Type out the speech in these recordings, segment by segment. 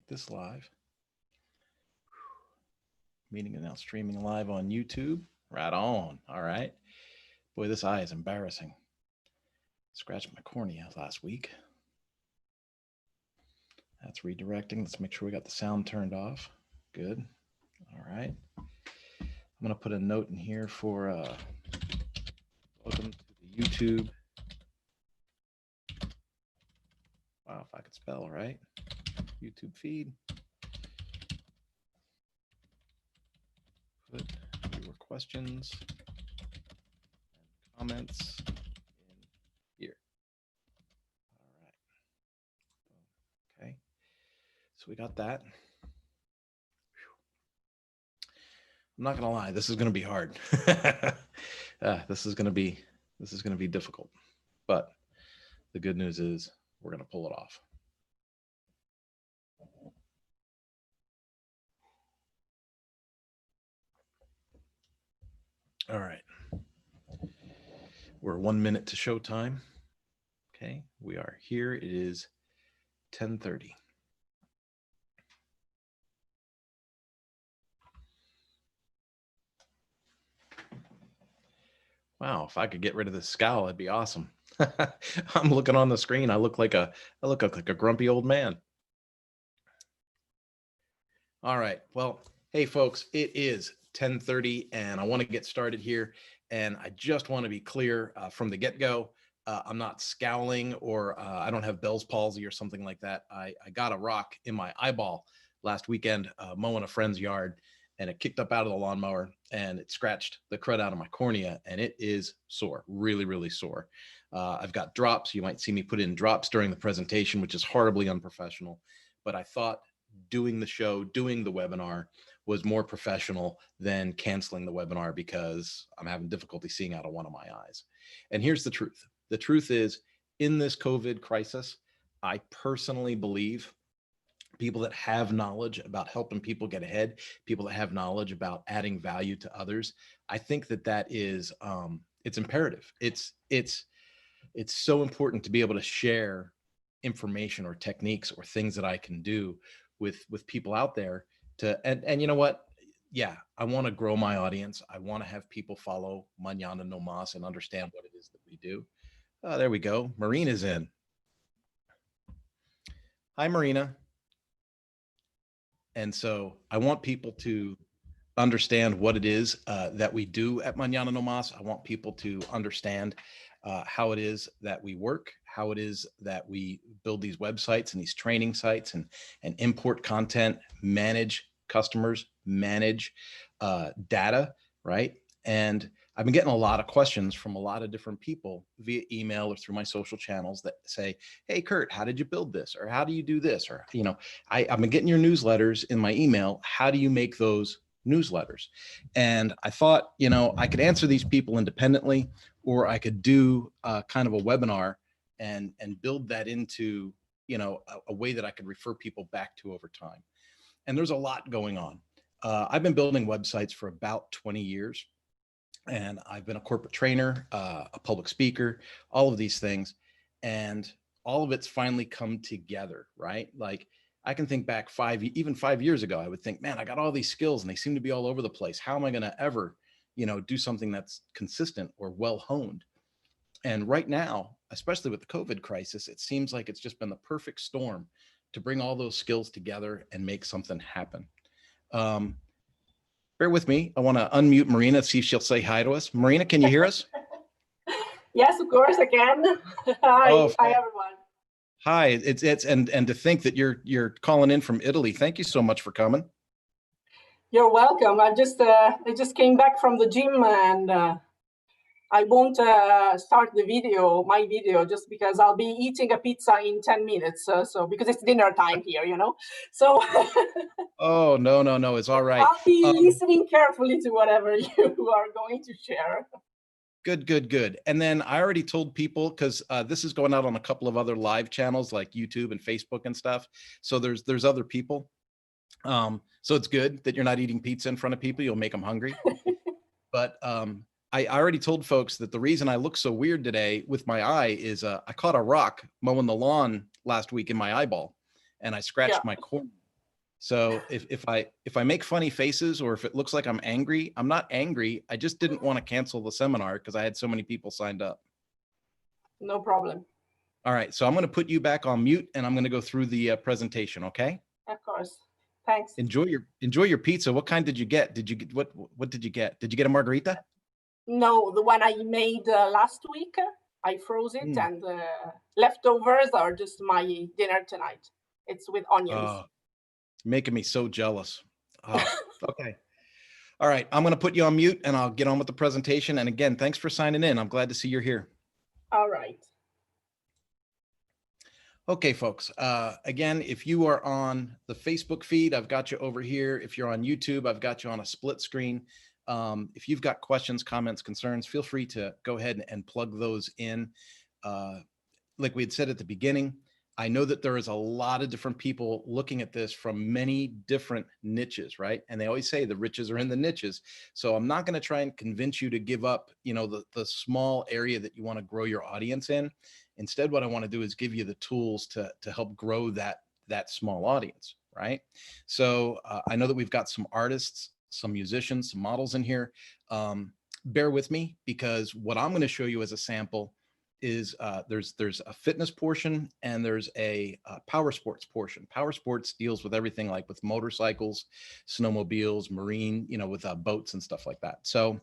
this live. Meeting is now streaming live on YouTube. Right on. All right. Boy, this eye is embarrassing. Scratched my cornea last week. That's redirecting. Let's make sure we got the sound turned off. Good. All right. I'm going to put a note in here for welcome to the YouTube. Wow, if I could spell, right? YouTube feed. Put your questions and comments in here. All right. Okay. So we got that. I'm not gonna lie, this is gonna be hard. This is gonna be difficult. But the good news is we're gonna pull it off. All right. We're 1 minute to showtime. Okay, we are here. It is 10:30. Wow, if I could get rid of this scowl, it'd be awesome. I'm looking on the screen. I look like a grumpy old man. All right. Well, hey folks, it is 10:30 and I want to get started here. And I just want to be clear from the get-go. I'm not scowling or I don't have Bell's palsy or something like that. I got a rock in my eyeball last weekend mowing a friend's yard, and it kicked up out of the lawnmower and it scratched the crud out of my cornea, and it is sore, really, really sore. I've got drops. You might see me put in drops during the presentation, which is horribly unprofessional, but I thought doing the show, doing the webinar was more professional than canceling the webinar because I'm having difficulty seeing out of one of my eyes. And here's the truth. The truth is, in this COVID crisis, I personally believe people that have knowledge about helping people get ahead, people that have knowledge about adding value to others, I think that is, it's imperative. It's so important to be able to share information or techniques or things that I can do with people out there and you know what? Yeah, I want to grow my audience. I want to have people follow Mañana no Mas and understand what it is that we do. There we go. Marina's in. Hi, Marina. And so I want people to understand what it is that we do at Mañana no Mas. I want people to understand how it is that we work, how it is that we build these websites and these training sites and import content, manage customers, manage data, right? And I've been getting a lot of questions from a lot of different people via email or through my social channels that say, hey, Kurt, how did you build this? Or how do you do this? Or, you know, I've been getting your newsletters in my email. How do you make those newsletters? And I thought, you know, I could answer these people independently, or I could do kind of a webinar and build that into, you know, a way that I could refer people back to over time. And there's a lot going on. I've been building websites for about 20 years, and I've been a corporate trainer, a public speaker, all of these things, and all of it's finally come together, right? Like I can think back even 5 years ago, I would think, man, I got all these skills and they seem to be all over the place. How am I going to ever, you know, do something that's consistent or well honed? And right now, especially with the COVID crisis, it seems like it's just been the perfect storm to bring all those skills together and make something happen. Bear with me. I want to unmute Marina, see if she'll say hi to us. Marina, can you hear us? Yes, of course I can. Hi, oh, hi everyone. Hi, and to think that you're calling in from Italy. Thank you so much for coming. You're welcome. I just came back from the gym, and I won't start my video just because I'll be eating a pizza in 10 minutes. So because it's dinner time here, you know. So. Oh no, it's all right. I'll be listening carefully to whatever you are going to share. Good. And then I already told people, because this is going out on a couple of other live channels like YouTube and Facebook and stuff. So there's other people. So it's good that you're not eating pizza in front of people. You'll make them hungry. But I already told folks that the reason I look so weird today with my eye is I caught a rock mowing the lawn last week in my eyeball, and I scratched my cornea. So if I make funny faces or if it looks like I'm angry, I'm not angry. I just didn't want to cancel the seminar because I had so many people signed up. No problem. All right, so I'm going to put you back on mute and I'm going to go through the presentation. Okay. Of course. Thanks. Enjoy your pizza. What kind did you get? Did you get what did you get? Did you get a margarita? No, the one I made last week, I froze it, and leftovers are just my dinner tonight. It's with onions. Making me so jealous. Okay. All right, I'm going to put you on mute and I'll get on with the presentation. And again, thanks for signing in. I'm glad to see you're here. All right. Okay, folks. Again, if you are on the Facebook feed, I've got you over here. If you're on YouTube, I've got you on a split screen. If you've got questions, comments, concerns, feel free to go ahead and plug those in. Like we had said at the beginning, I know that there is a lot of different people looking at this from many different niches, right? And they always say the riches are in the niches. So I'm not going to try and convince you to give up, the small area that you want to grow your audience in. Instead, what I want to do is give you the tools to help grow that small audience, right? So I know that we've got some artists, some musicians, some models in here. Bear with me because what I'm going to show you as a sample is there's a fitness portion and there's a power sports portion. Power sports deals with everything like with motorcycles, snowmobiles, marine, with boats and stuff like that. So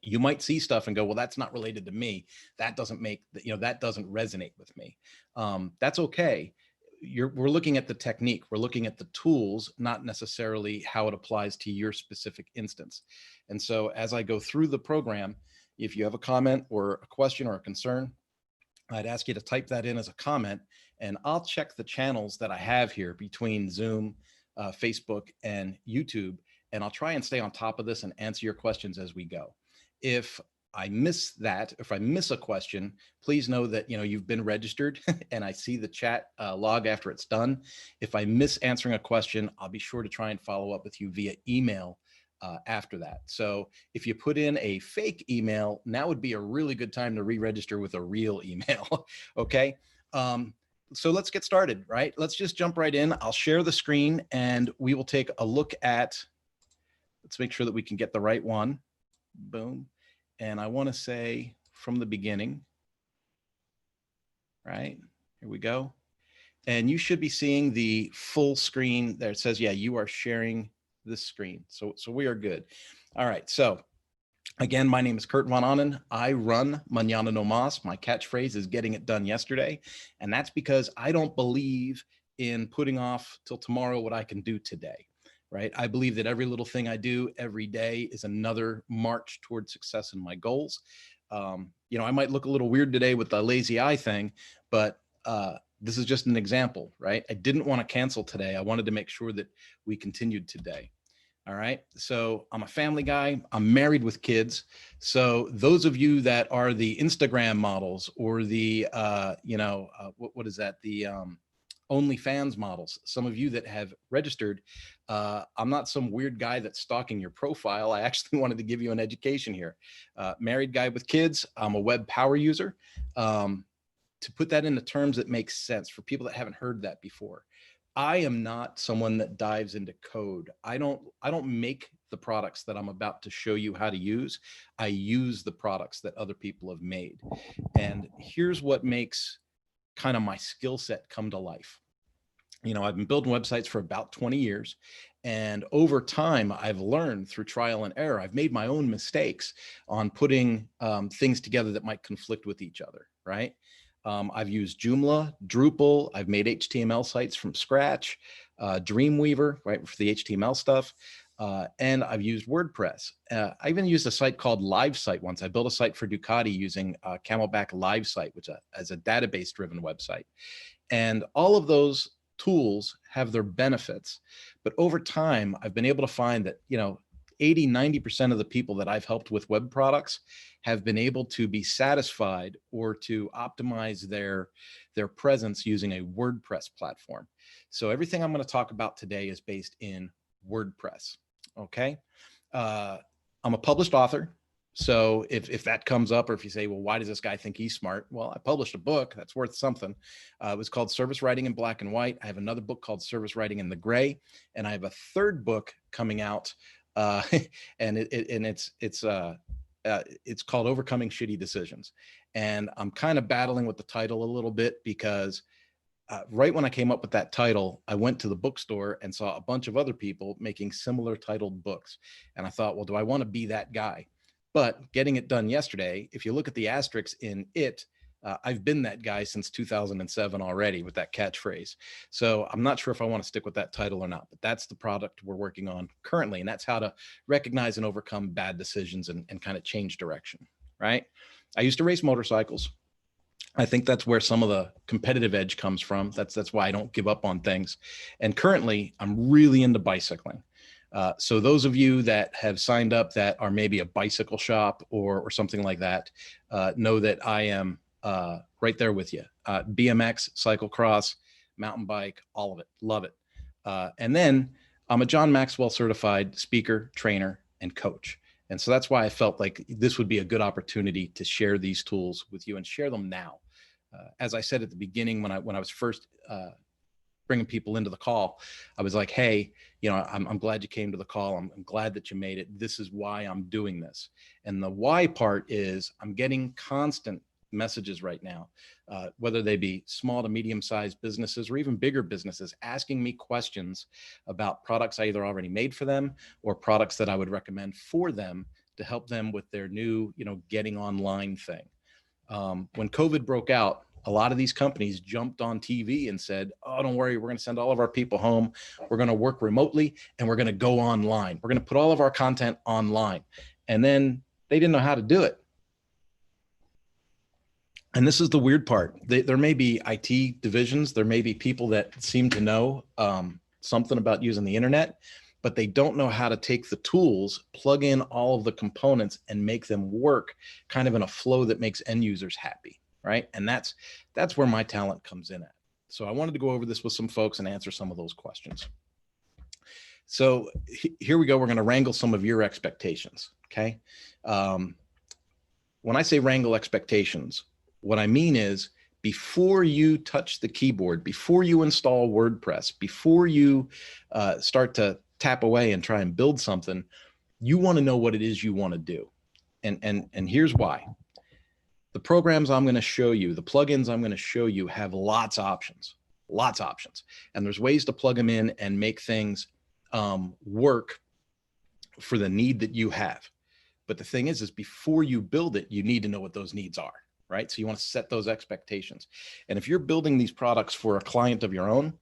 you might see stuff and go, well, that's not related to me. That doesn't that doesn't resonate with me. That's okay. We're looking at the technique. We're looking at the tools, not necessarily how it applies to your specific instance. And so as I go through the program, if you have a comment or a question or a concern, I'd ask you to type that in as a comment and I'll check the channels that I have here between Zoom, Facebook, and YouTube. And I'll try and stay on top of this and answer your questions as we go. If I miss a question, please know that you've been registered and I see the chat log after it's done. If I miss answering a question, I'll be sure to try and follow up with you via email after that. So if you put in a fake email, now would be a really good time to re-register with a real email. Okay. So let's get started, right? Let's just jump right in. I'll share the screen and we will take a look at, let's make sure that we can get the right one. Boom. And I want to say from the beginning, right? Here we go. And you should be seeing the full screen there. It says, yeah, you are sharing this screen. So we are good. All right. So again, my name is Kurt Von Onen. I run Mañana no Mas. My catchphrase is getting it done yesterday. And that's because I don't believe in putting off till tomorrow what I can do today, right? I believe that every little thing I do every day is another march toward success in my goals. I might look a little weird today with the lazy eye thing, but this is just an example, right? I didn't want to cancel today. I wanted to make sure that we continued today. All right. So I'm a family guy. I'm married with kids. So those of you that are the Instagram models or the, what is that? The OnlyFans models. Some of you that have registered, I'm not some weird guy that's stalking your profile. I actually wanted to give you an education here. Married guy with kids. I'm a web power user. To put that into terms that makes sense for people that haven't heard that before. I am not someone that dives into code. I don't make the products that I'm about to show you how to use. I use the products that other people have made. And here's what makes kind of my skill set come to life. I've been building websites for about 20 years. And over time, I've learned through trial and error. I've made my own mistakes on putting things together that might conflict with each other, right? I've used Joomla, Drupal. I've made HTML sites from scratch, Dreamweaver, right, for the HTML stuff. And I've used WordPress. I even used a site called LiveSite once. I built a site for Ducati using Camelback LiveSite, which is a database-driven website. And all of those tools have their benefits. But over time, I've been able to find that, 80, 90% of the people that I've helped with web products have been able to be satisfied or to optimize their presence using a WordPress platform. So everything I'm going to talk about today is based in WordPress. Okay. I'm a published author. So if that comes up, or if you say, well, why does this guy think he's smart? Well, I published a book that's worth something. It was called Service Writing in Black and White. I have another book called Service Writing in the Gray, and I have a third book coming out, and it's called Overcoming Shitty Decisions. And I'm kind of battling with the title a little bit because right when I came up with that title, I went to the bookstore and saw a bunch of other people making similar titled books. And I thought, well, do I want to be that guy? But getting it done yesterday, if you look at the asterisks in it, I've been that guy since 2007 already with that catchphrase. So I'm not sure if I want to stick with that title or not, but that's the product we're working on currently. And that's how to recognize and overcome bad decisions and kind of change direction, right? I used to race motorcycles. I think that's where some of the competitive edge comes from. That's why I don't give up on things. And currently, I'm really into bicycling. So those of you that have signed up that are maybe a bicycle shop or something like that, know that I am right there with you. BMX, cyclocross, mountain bike, all of it. Love it. And then I'm a John Maxwell certified speaker, trainer, and coach. And so that's why I felt like this would be a good opportunity to share these tools with you and share them now. As I said at the beginning, when I was first bringing people into the call, I was like, hey, I'm glad you came to the call. I'm glad that you made it. This is why I'm doing this. And the why part is I'm getting constant messages right now, whether they be small to medium-sized businesses or even bigger businesses, asking me questions about products I either already made for them or products that I would recommend for them to help them with their new, getting online thing. When COVID broke out, a lot of these companies jumped on TV and said, oh, don't worry, we're going to send all of our people home. We're going to work remotely and we're going to go online. We're going to put all of our content online. And then they didn't know how to do it. And this is the weird part. There may be IT divisions. There may be people that seem to know something about using the internet, but they don't know how to take the tools, plug in all of the components and make them work kind of in a flow that makes end users happy, right? And that's where my talent comes in at. So I wanted to go over this with some folks and answer some of those questions. So here we go. We're going to wrangle some of your expectations, okay? When I say wrangle expectations, what I mean is before you touch the keyboard, before you install WordPress, before you start to tap away and try and build something, you want to know what it is you want to do. And here's why. The programs I'm going to show you, the plugins I'm going to show you have lots of options. And there's ways to plug them in and make things work for the need that you have. But the thing is before you build it, you need to know what those needs are, right? So you want to set those expectations. And if you're building these products for a client of your own,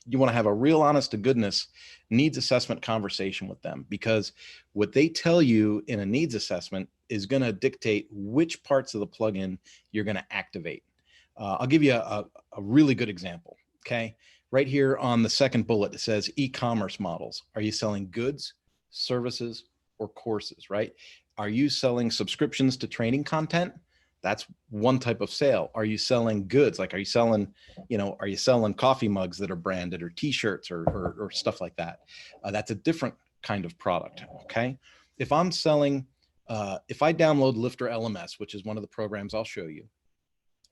you want to have a real honest to goodness needs assessment conversation with them, because what they tell you in a needs assessment is going to dictate which parts of the plugin you're going to activate. I'll give you a really good example. Okay. Right here on the second bullet, it says e-commerce models. Are you selling goods, services, or courses, right? Are you selling subscriptions to training content? That's one type of sale. Are you selling goods? Like, are you selling coffee mugs that are branded or t-shirts or stuff like that? That's a different kind of product. Okay. If I'm selling, if I download Lifter LMS, which is one of the programs I'll show you,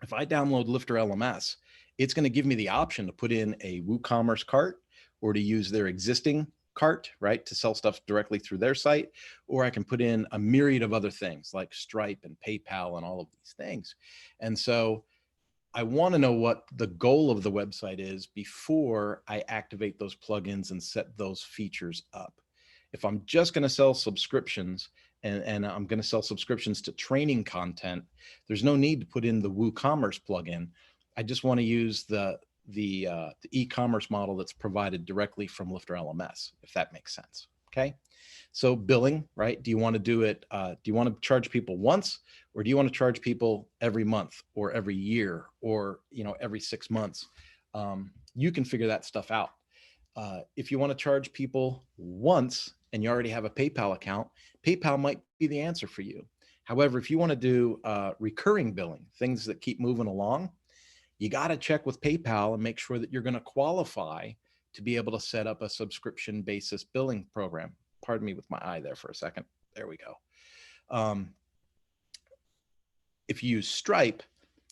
if I download Lifter LMS, it's going to give me the option to put in a WooCommerce cart or to use their existing cart, right, to sell stuff directly through their site, or I can put in a myriad of other things like Stripe and PayPal and all of these things. And so I want to know what the goal of the website is before I activate those plugins and set those features up. If I'm just going to sell subscriptions and I'm going to sell subscriptions to training content, there's no need to put in the WooCommerce plugin. I just want to use the e-commerce model that's provided directly from Lifter LMS, if that makes sense. Okay. So billing, right? Do you want to do it? Do you want to charge people once, or do you want to charge people every month or every year or, every 6 months? You can figure that stuff out. If you want to charge people once and you already have a PayPal account, PayPal might be the answer for you. However, if you want to do recurring billing, things that keep moving along, you got to check with PayPal and make sure that you're going to qualify to be able to set up a subscription basis billing program. Pardon me with my eye there for a second. There we go. If you use Stripe,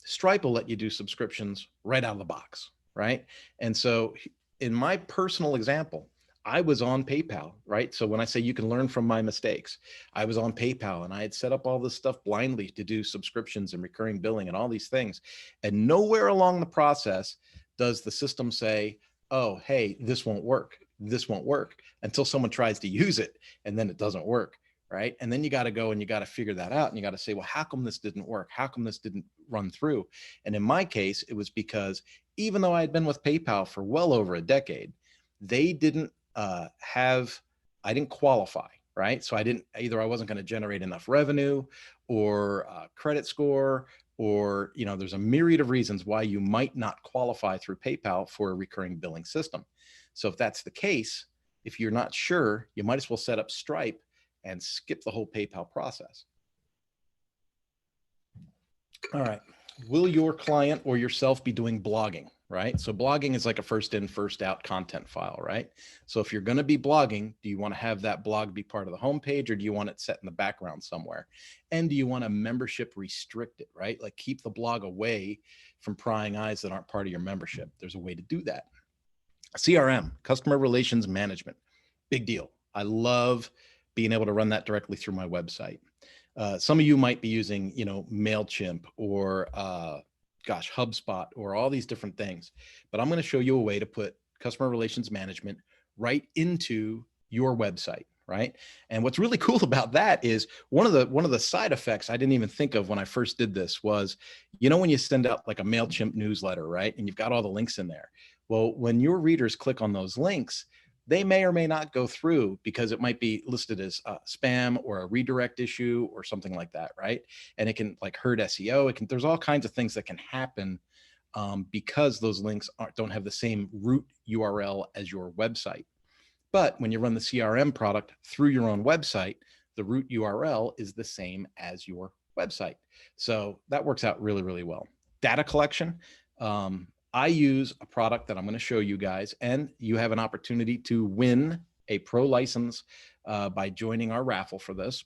Stripe will let you do subscriptions right out of the box, right? And so in my personal example, I was on PayPal, right? So when I say you can learn from my mistakes, I was on PayPal and I had set up all this stuff blindly to do subscriptions and recurring billing and all these things. And nowhere along the process does the system say, oh, hey, this won't work. This won't work, until someone tries to use it and then it doesn't work. Right. And then you got to go and you got to figure that out. And you got to say, well, how come this didn't work? How come this didn't run through? And in my case, it was because even though I had been with PayPal for well over a decade, they didn't I didn't qualify. Right. So I wasn't going to generate enough revenue or credit score, or, there's a myriad of reasons why you might not qualify through PayPal for a recurring billing system. So if that's the case, if you're not sure, you might as well set up Stripe and skip the whole PayPal process. All right. Will your client or yourself be doing blogging, right? So blogging is like a first in, first out content file, right? So if you're going to be blogging, do you want to have that blog be part of the homepage, or do you want it set in the background somewhere? And do you want a membership restricted, right? Like keep the blog away from prying eyes that aren't part of your membership. There's a way to do that. CRM, customer relations management, big deal. I love being able to run that directly through my website. Some of you might be using, MailChimp or HubSpot or all these different things, but I'm going to show you a way to put customer relations management right into your website, right? And what's really cool about that is one of the side effects I didn't even think of when I first did this was, when you send out like a MailChimp newsletter, right? And you've got all the links in there. Well, when your readers click on those links, they may or may not go through because it might be listed as spam or a redirect issue or something like that, right? And it can like hurt SEO. There's all kinds of things that can happen because those links don't have the same root URL as your website. But when you run the CRM product through your own website, the root URL is the same as your website. So that works out really, really well. Data collection. I use a product that I'm going to show you guys, and you have an opportunity to win a pro license by joining our raffle for this.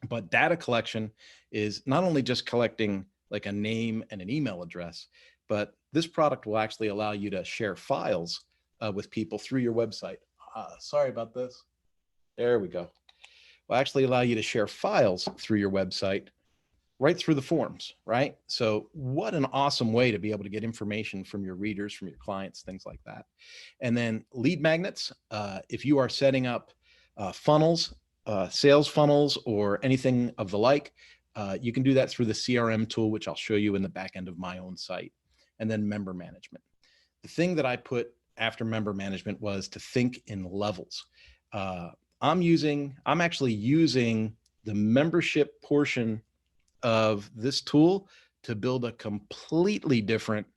But data collection is not only just collecting like a name and an email address, but this product will actually allow you to share files with people through your website. Sorry about this. There we go. Will actually allow you to share files through your website right through the forms, right? So what an awesome way to be able to get information from your readers, from your clients, things like that. And then lead magnets, if you are setting up funnels, sales funnels, or anything of the like, you can do that through the CRM tool, which I'll show you in the back end of my own site. And then member management. The thing that I put after member management was to think in levels. I'm actually using the membership portion of this tool to build a completely different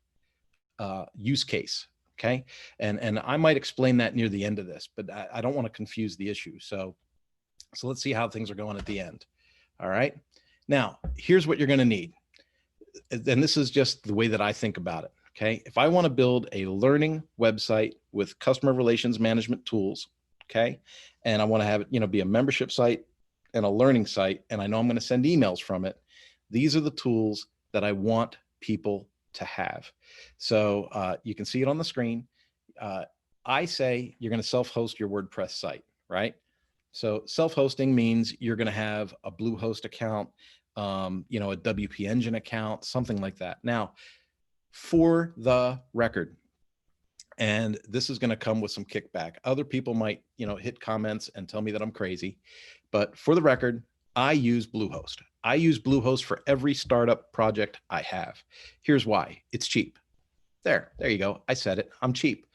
use case. Okay. And I might explain that near the end of this, but I don't want to confuse the issue. So let's see how things are going at the end. All right. Now, here's what you're going to need. And this is just the way that I think about it. Okay. If I want to build a learning website with customer relations management tools, okay, and I want to have it, be a membership site and a learning site, and I know I'm going to send emails from it, these are the tools that I want people to have. So you can see it on the screen. I say you're going to self-host your WordPress site, right? So self-hosting means you're going to have a Bluehost account, a WP Engine account, something like that. Now, for the record, and this is going to come with some kickback. Other people might, hit comments and tell me that I'm crazy, but for the record, I use Bluehost. I use Bluehost for every startup project I have. Here's why. It's cheap. There you go. I said it. I'm cheap.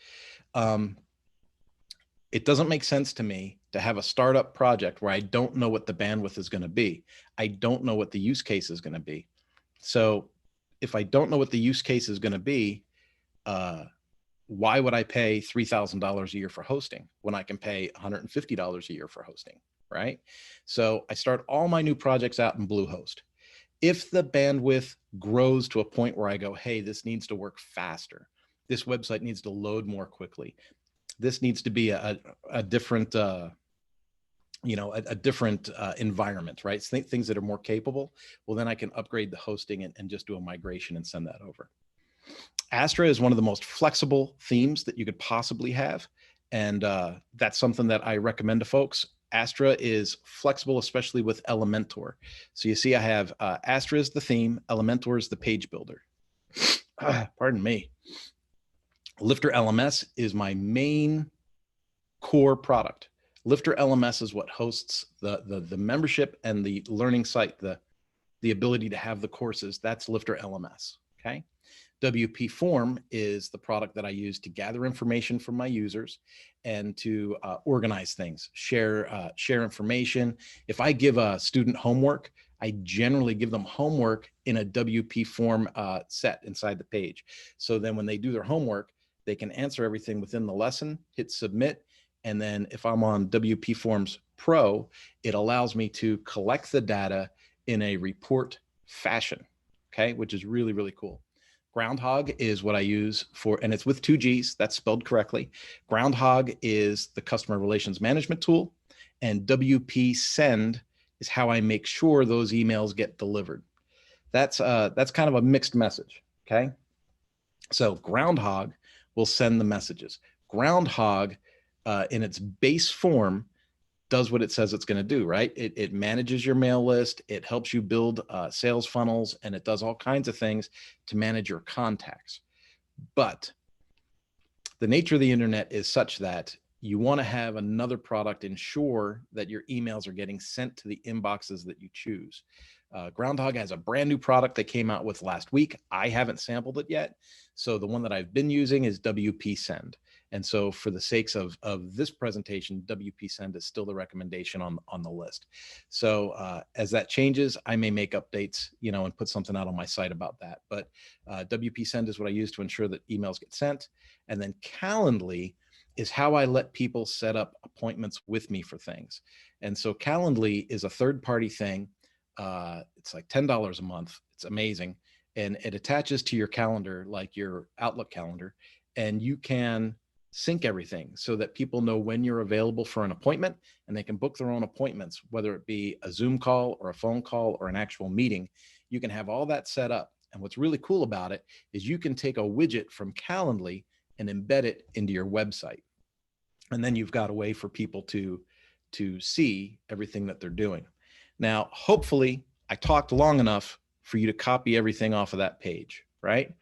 It doesn't make sense to me to have a startup project where I don't know what the bandwidth is going to be. I don't know what the use case is going to be. So if I don't know what the use case is going to be, why would I pay $3,000 a year for hosting when I can pay $150 a year for hosting, right? So I start all my new projects out in Bluehost. If the bandwidth grows to a point where I go, hey, this needs to work faster, this website needs to load more quickly, this needs to be a different a different environment, right? Things that are more capable. Well, then I can upgrade the hosting and just do a migration and send that over. Astra is one of the most flexible themes that you could possibly have. And that's something that I recommend to folks. Astra is flexible, especially with Elementor. So you see I have Astra is the theme, Elementor is the page builder. Pardon me. Lifter LMS is my main core product. Lifter LMS is what hosts the membership and the learning site, the ability to have the courses. That's Lifter LMS, okay? WP Form is the product that I use to gather information from my users and to organize things, share information. If I give a student homework, I generally give them homework in a WP Form set inside the page. So then when they do their homework, they can answer everything within the lesson, hit submit, and then if I'm on WP Forms Pro, it allows me to collect the data in a report fashion, okay, which is really, really cool. Groundhogg is what I use for, and it's with 2 G's, that's spelled correctly. Groundhogg is the customer relations management tool, and WP Send is how I make sure those emails get delivered. That's kind of a mixed message, okay? So Groundhogg will send the messages. Groundhogg, in its base form, does what it says it's going to do, right? It manages your mail list. It helps you build sales funnels, and it does all kinds of things to manage your contacts. But the nature of the internet is such that you want to have another product ensure that your emails are getting sent to the inboxes that you choose. Groundhogg has a brand new product they came out with last week. I haven't sampled it yet. So the one that I've been using is WP Send. And so for the sakes of this presentation, WP Send is still the recommendation on the list. So as that changes, I may make updates, and put something out on my site about that. But WP Send is what I use to ensure that emails get sent. And then Calendly is how I let people set up appointments with me for things. And so Calendly is a third-party thing. It's like $10 a month. It's amazing. And it attaches to your calendar, like your Outlook calendar, and you can sync everything so that people know when you're available for an appointment, and they can book their own appointments, whether it be a Zoom call or a phone call or an actual meeting. You can have all that set up. And what's really cool about it is you can take a widget from Calendly and embed it into your website. And then you've got a way for people to see everything that they're doing. Now, hopefully I talked long enough for you to copy everything off of that page, right?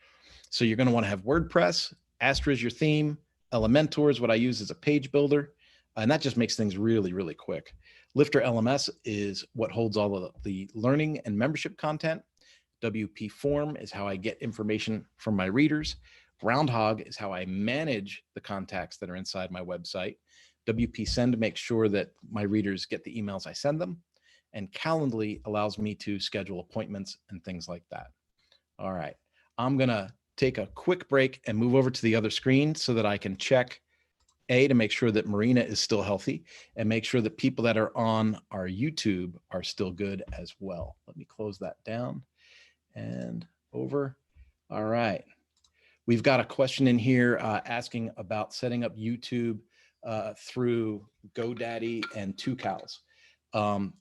So you're going to want to have WordPress, Astra is your theme, Elementor is what I use as a page builder, and that just makes things really, really quick. Lifter LMS is what holds all of the learning and membership content. WP Form is how I get information from my readers. Groundhogg is how I manage the contacts that are inside my website. WP Send makes sure that my readers get the emails I send them. And Calendly allows me to schedule appointments and things like that. All right, I'm gonna take a quick break and move over to the other screen so that I can check to make sure that Marina is still healthy and make sure that people that are on our YouTube are still good as well. Let me close that down and over. All right. We've got a question in here asking about setting up YouTube through GoDaddy and 2 Cows.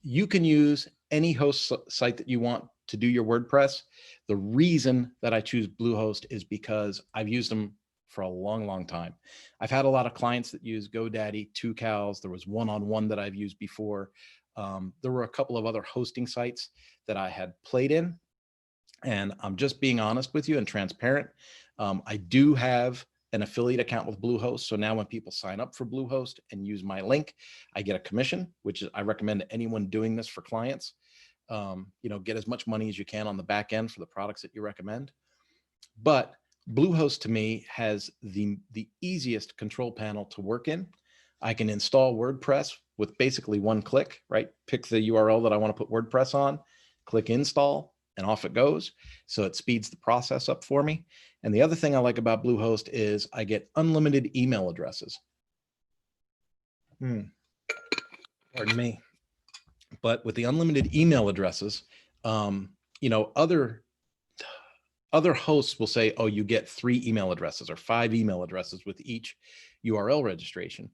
You can use any host site that you want to do your WordPress. The reason that I choose Bluehost is because I've used them for a long, long time. I've had a lot of clients that use GoDaddy, 2 Cows. There was one-on-one that I've used before. There were a couple of other hosting sites that I had played in. And I'm just being honest with you and transparent. I do have an affiliate account with Bluehost. So now when people sign up for Bluehost and use my link, I get a commission, which I recommend to anyone doing this for clients. Get as much money as you can on the back end for the products that you recommend. But Bluehost to me has the easiest control panel to work in. I can install WordPress with basically one click, right? Pick the URL that I want to put WordPress on, click install, and off it goes. So it speeds the process up for me. And the other thing I like about Bluehost is I get unlimited email addresses. Pardon me. But with the unlimited email addresses, other hosts will say, oh, you get 3 email addresses or 5 email addresses with each URL registration.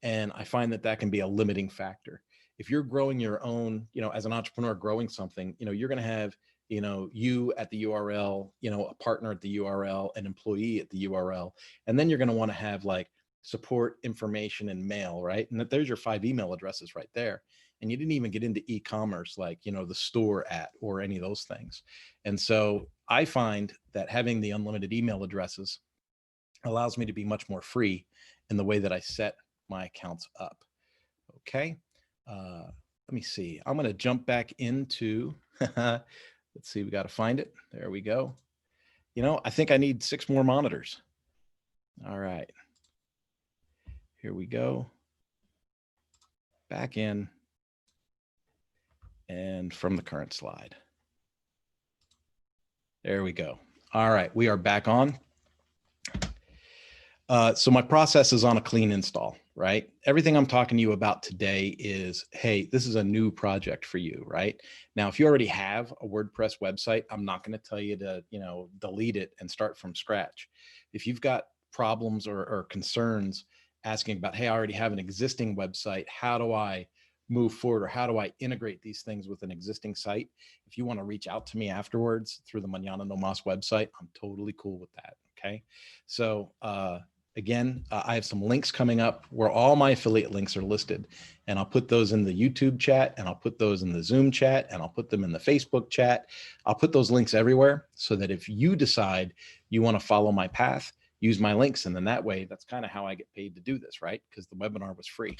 And I find that can be a limiting factor. if you're growing your own, as an entrepreneur growing something, you're going to have, you at the URL, a partner at the URL, an employee at the URL. And then you're going to want to have like support information and mail, right? And there's your 5 email addresses right there. And you didn't even get into e-commerce, like, the store at or any of those things. And so I find that having the unlimited email addresses allows me to be much more free in the way that I set my accounts up. Okay. Let me see. I'm going to jump back into, let's see, we got to find it. There we go. I think I need 6 more monitors. All right. Here we go. Back in. And from the current slide. There we go. All right, we are back on. So my process is on a clean install, right? Everything I'm talking to you about today is, hey, this is a new project for you, right? Now, if you already have a WordPress website, I'm not going to tell you to, delete it and start from scratch. If you've got problems or concerns asking about, hey, I already have an existing website, how do I move forward, or how do I integrate these things with an existing site? If you want to reach out to me afterwards through the Mañana No Mas website, I'm totally cool with that. Okay. So, again, I have some links coming up where all my affiliate links are listed, and I'll put those in the YouTube chat, and I'll put those in the Zoom chat, and I'll put them in the Facebook chat. I'll put those links everywhere so that if you decide you want to follow my path, use my links. And then that way, that's kind of how I get paid to do this, right? Because the webinar was free.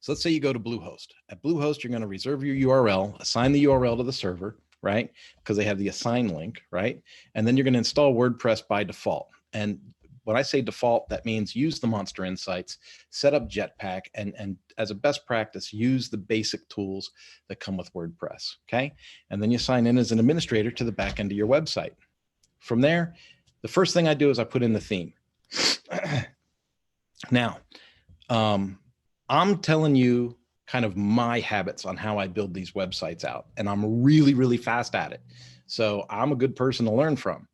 So let's say you go to Bluehost. At Bluehost, you're going to reserve your URL, assign the URL to the server, right? Because they have the assign link, right? And then you're going to install WordPress by default. And when I say default, that means use the Monster Insights, set up Jetpack, and as a best practice, use the basic tools that come with WordPress, okay? And then you sign in as an administrator to the back end of your website. From there, the first thing I do is I put in the theme. Now, I'm telling you kind of my habits on how I build these websites out, and I'm really, really fast at it. So I'm a good person to learn from.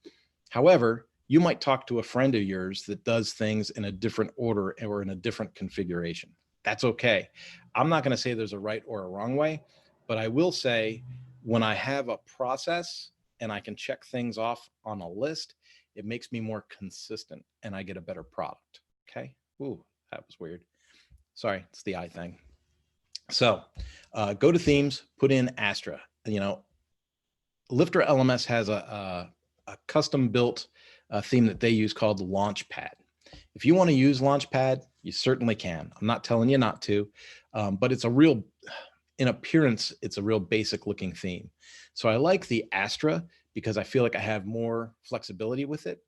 However, you might talk to a friend of yours that does things in a different order or in a different configuration. That's okay. I'm not going to say there's a right or a wrong way, but I will say when I have a process and I can check things off on a list, it makes me more consistent and I get a better product. Okay. Ooh, that was weird. Sorry, it's the eye thing. So go to themes, put in Astra. Lifter LMS has a custom built theme that they use called Launchpad. If you want to use Launchpad, you certainly can. I'm not telling you not to, but it's in appearance, it's a real basic looking theme. So I like the Astra because I feel like I have more flexibility with it.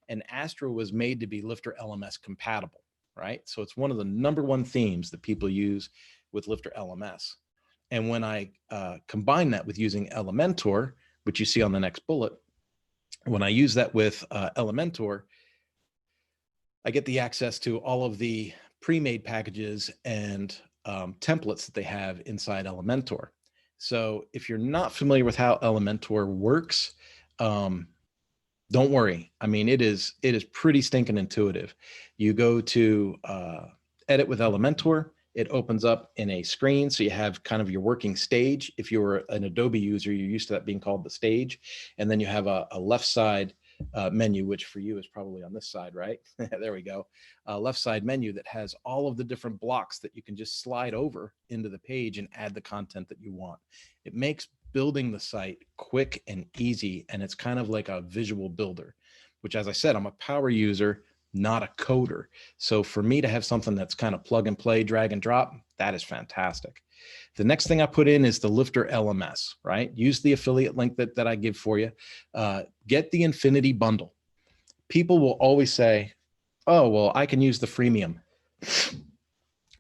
And Astra was made to be Lifter LMS compatible, right? So it's one of the #1 themes that people use with Lifter LMS. And when I combine that with using Elementor, which you see on the next bullet, when I use that with Elementor, I get the access to all of the pre-made packages and templates that they have inside Elementor. So if you're not familiar with how Elementor works, don't worry. I mean, it is pretty stinking intuitive. You go to edit with Elementor. It opens up in a screen. So you have kind of your working stage. If you're an Adobe user, you're used to that being called the stage. And then you have a left side menu, which for you is probably on this side, right? There we go. Left side menu that has all of the different blocks that you can just slide over into the page and add the content that you want. It makes building the site quick and easy. And it's kind of like a visual builder, which, as I said, I'm a power user, not a coder. So for me to have something that's kind of plug and play, drag and drop, that is fantastic. The next thing I put in is the Lifter LMS, right? Use the affiliate link that I give for you. Get the Infinity Bundle. People will always say, oh, well, I can use the freemium.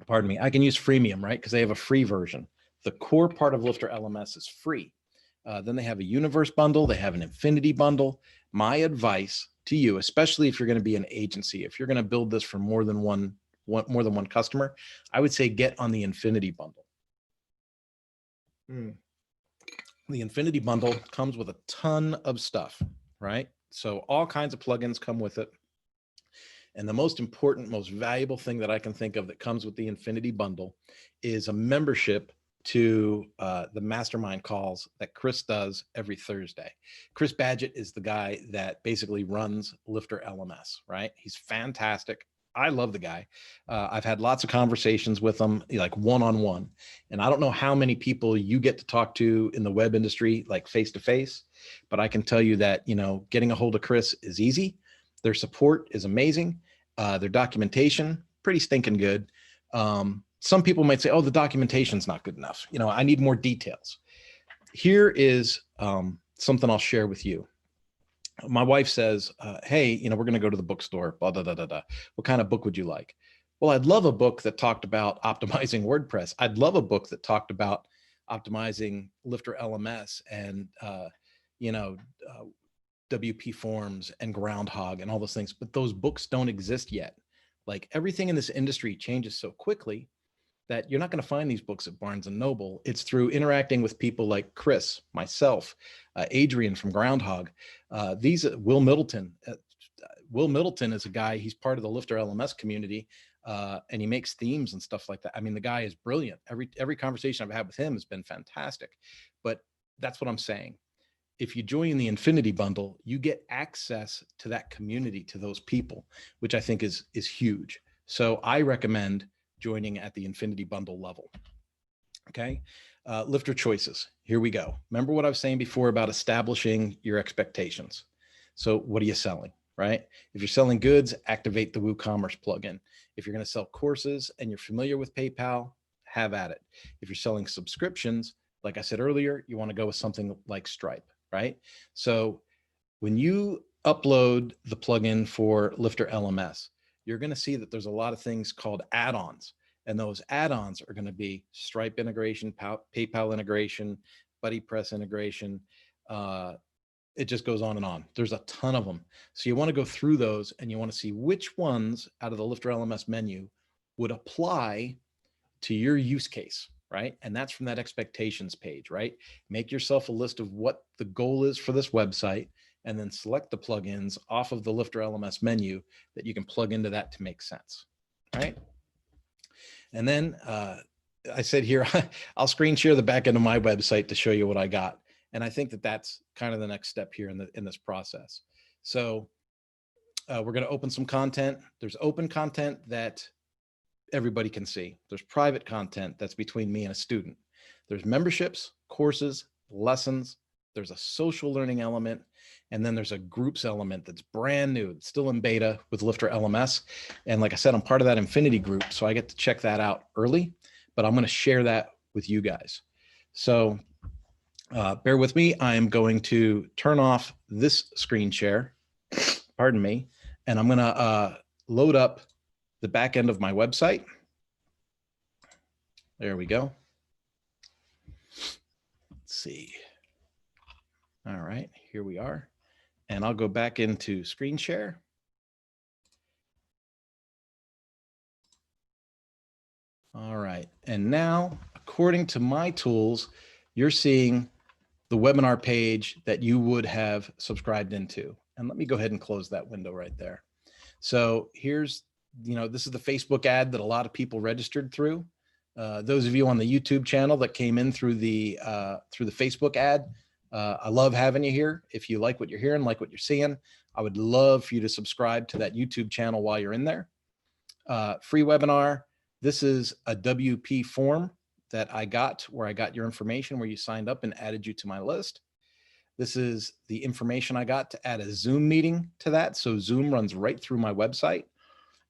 Pardon me. I can use freemium, right? Because they have a free version. The core part of Lifter LMS is free. Then they have a universe bundle. They have an infinity bundle. My advice to you, especially if you're going to be an agency, if you're going to build this for more than one customer, I would say get on the infinity bundle. The infinity bundle comes with a ton of stuff, right? So all kinds of plugins come with it. And the most important, most valuable thing that I can think of that comes with the Infinity Bundle is a membership to the mastermind calls that Chris does every Thursday. Chris Badgett is the guy that basically runs Lifter LMS, right? He's fantastic. I love the guy. I've had lots of conversations with him, like one-on-one. And I don't know how many people you get to talk to in the web industry, like face-to-face, but I can tell you that, getting a hold of Chris is easy. Their support is amazing. Their documentation, pretty stinking good. Some people might say, oh, the documentation's not good enough. I need more details. Here is something I'll share with you. My wife says, hey, we're going to go to the bookstore, blah, blah, blah, blah, blah. What kind of book would you like? Well, I'd love a book that talked about optimizing WordPress. I'd love a book that talked about optimizing Lifter LMS and, WP Forms and Groundhogg and all those things, but those books don't exist yet. Like everything in this industry changes so quickly that you're not going to find these books at Barnes and Noble. It's through interacting with people like Chris, myself, Adrian from Groundhogg, Will Middleton. Will Middleton is a guy, he's part of the Lifter LMS community, and he makes themes and stuff like that. I mean, the guy is brilliant. Every conversation I've had with him has been fantastic, but that's what I'm saying. If you join the Infinity Bundle, you get access to that community, to those people, which I think is huge. So I recommend joining at the Infinity Bundle level. Okay. Lifter choices. Here we go. Remember what I was saying before about establishing your expectations. So what are you selling, right? If you're selling goods, activate the WooCommerce plugin. If you're going to sell courses and you're familiar with PayPal, have at it. If you're selling subscriptions, like I said earlier, you want to go with something like Stripe, right? So when you upload the plugin for Lifter LMS, you're going to see that there's a lot of things called add-ons. And those add-ons are going to be Stripe integration, PayPal integration, BuddyPress integration. It just goes on and on. There's a ton of them. So you want to go through those and you want to see which ones out of the Lifter LMS menu would apply to your use case, right? And that's from that expectations page, right? Make yourself a list of what the goal is for this website, and then select the plugins off of the Lifter LMS menu that you can plug into that to make sense, right? And then I said here, I'll screen share the back end of my website to show you what I got. And I think that that's kind of the next step here in this process. So we're going to open some content. There's open content that everybody can see. There's private content that's between me and a student. There's memberships, courses, lessons. There's a social learning element. And then there's a groups element that's brand new. It's still in beta with Lifter LMS. And like I said, I'm part of that Infinity group, so I get to check that out early, but I'm going to share that with you guys. So bear with me. I am going to turn off this screen share, pardon me, and I'm going to load up the back end of my website. There we go. Let's see. All right, here we are. And I'll go back into screen share. All right, and now, according to my tools, you're seeing the webinar page that you would have subscribed into. And let me go ahead and close that window right there. So here's, this is the Facebook ad that a lot of people registered through. Those of you on the YouTube channel that came in through the Facebook ad, I love having you here. If you like what you're hearing, like what you're seeing, I would love for you to subscribe to that YouTube channel while you're in there. Free webinar. This is a WP form that I got where I got your information, where you signed up and added you to my list. This is the information I got to add a Zoom meeting to that. So Zoom runs right through my website.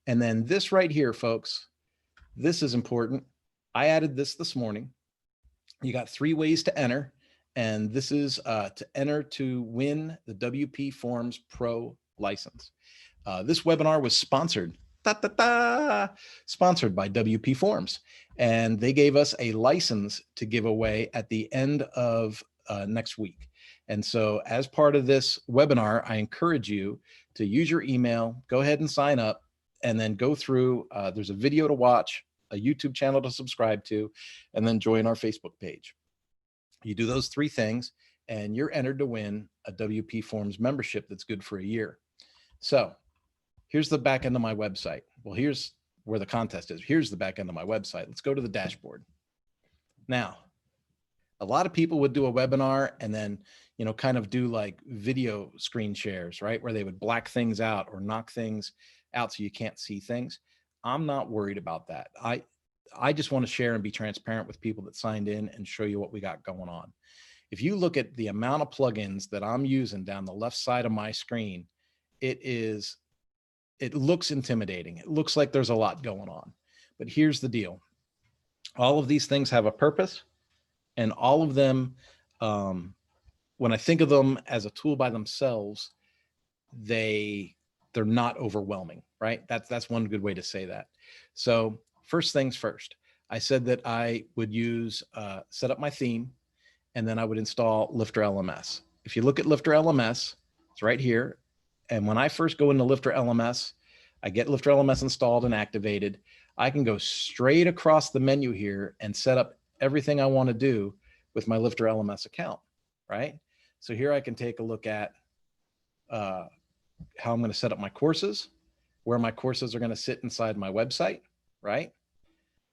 And then this right here, folks, this is important. I added this morning. You got 3 ways to enter. And this is to enter to win the WP Forms Pro license. This webinar was sponsored, sponsored by WP Forms. And they gave us a license to give away at the end of next week. And so as part of this webinar, I encourage you to use your email, go ahead and sign up, and then go through, there's a video to watch, a YouTube channel to subscribe to, and then join our Facebook page. You do those 3 things and you're entered to win a WP Forms membership that's good for a year. So Here's the back end of my website. Well, here's where the contest is. Here's the back end of my website. Let's go to the dashboard. Now, a lot of people would do a webinar and then, you know, kind of do like video screen shares, right? Where they would black things out or knock things out so you can't see things. I'm not worried about that. I just want to share and be transparent with people that signed in and show you what we got going on. If you look at the amount of plugins that I'm using down the left side of my screen, it looks intimidating. It looks like there's a lot going on. But here's the deal. All of these things have a purpose, and all of them, when I think of them as a tool by themselves, they're not overwhelming, right? That's one good way to say that. So first things first, I said that I would use, set up my theme, and then I would install Lifter LMS. If you look at Lifter LMS, it's right here. And when I first go into Lifter LMS, I get Lifter LMS installed and activated. I can go straight across the menu here and set up everything I want to do with my Lifter LMS account, right? So here I can take a look at how I'm going to set up my courses, where my courses are going to sit inside my website, right?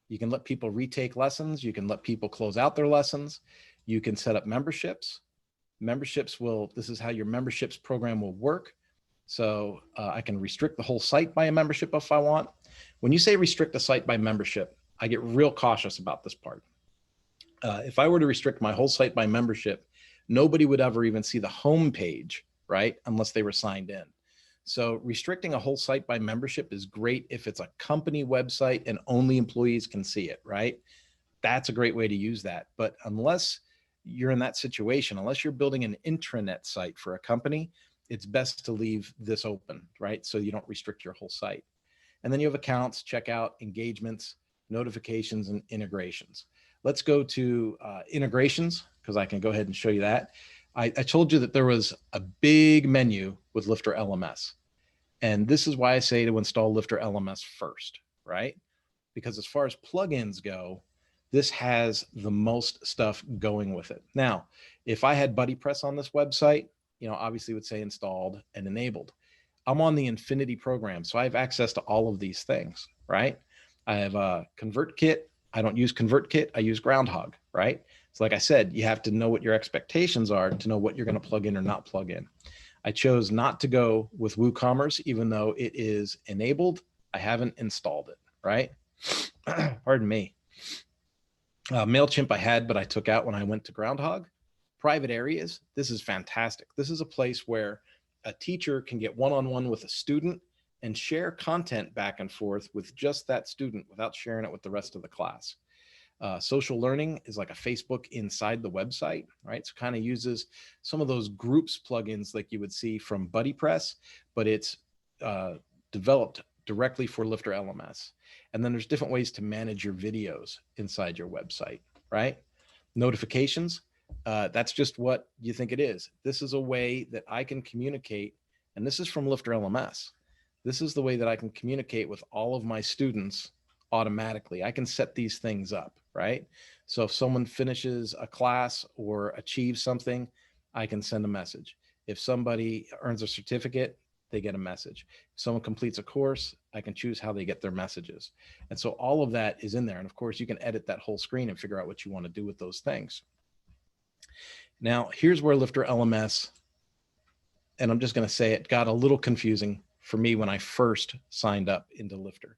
You can let people retake lessons. You can let people close out their lessons. You can set up memberships. This is how your memberships program will work. So I can restrict the whole site by a membership if I want. When you say restrict the site by membership, I get real cautious about this part. If I were to restrict my whole site by membership, nobody would ever even see the home page, right? Unless they were signed in. So restricting a whole site by membership is great if it's a company website and only employees can see it, right? That's a great way to use that. But unless you're in that situation, unless you're building an intranet site for a company, it's best to leave this open, right? So you don't restrict your whole site. And then you have accounts, checkout, engagements, notifications, and integrations. Let's go to integrations, because I can go ahead and show you that. I told you that there was a big menu with Lifter LMS. And this is why I say to install Lifter LMS first, right? Because as far as plugins go, this has the most stuff going with it. Now, if I had BuddyPress on this website, you know, obviously it would say installed and enabled. I'm on the Infinity program, so I have access to all of these things, right? I have a ConvertKit. I don't use ConvertKit. I use Groundhogg, right? So like I said, you have to know what your expectations are to know what you're going to plug in or not plug in. I chose not to go with WooCommerce, even though it is enabled. I haven't installed it, right? Pardon me. MailChimp I had, but I took out when I went to Groundhogg. Private areas, this is fantastic. This is a place where a teacher can get one-on-one with a student and share content back and forth with just that student without sharing it with the rest of the class. Social learning is like a Facebook inside the website, right? So kind of uses some of those groups plugins like you would see from BuddyPress, but it's developed directly for Lifter LMS. And then there's different ways to manage your videos inside your website, right? Notifications, that's just what you think it is. This is a way that I can communicate, and this is from Lifter LMS. This is the way that I can communicate with all of my students automatically. I can set these things up, right? So if someone finishes a class or achieves something, I can send a message. If somebody earns a certificate, they get a message. If someone completes a course, I can choose how they get their messages. And so all of that is in there. And of course, you can edit that whole screen and figure out what you want to do with those things. Now, here's where Lifter LMS, and I'm just going to say it got a little confusing for me when I first signed up into Lifter.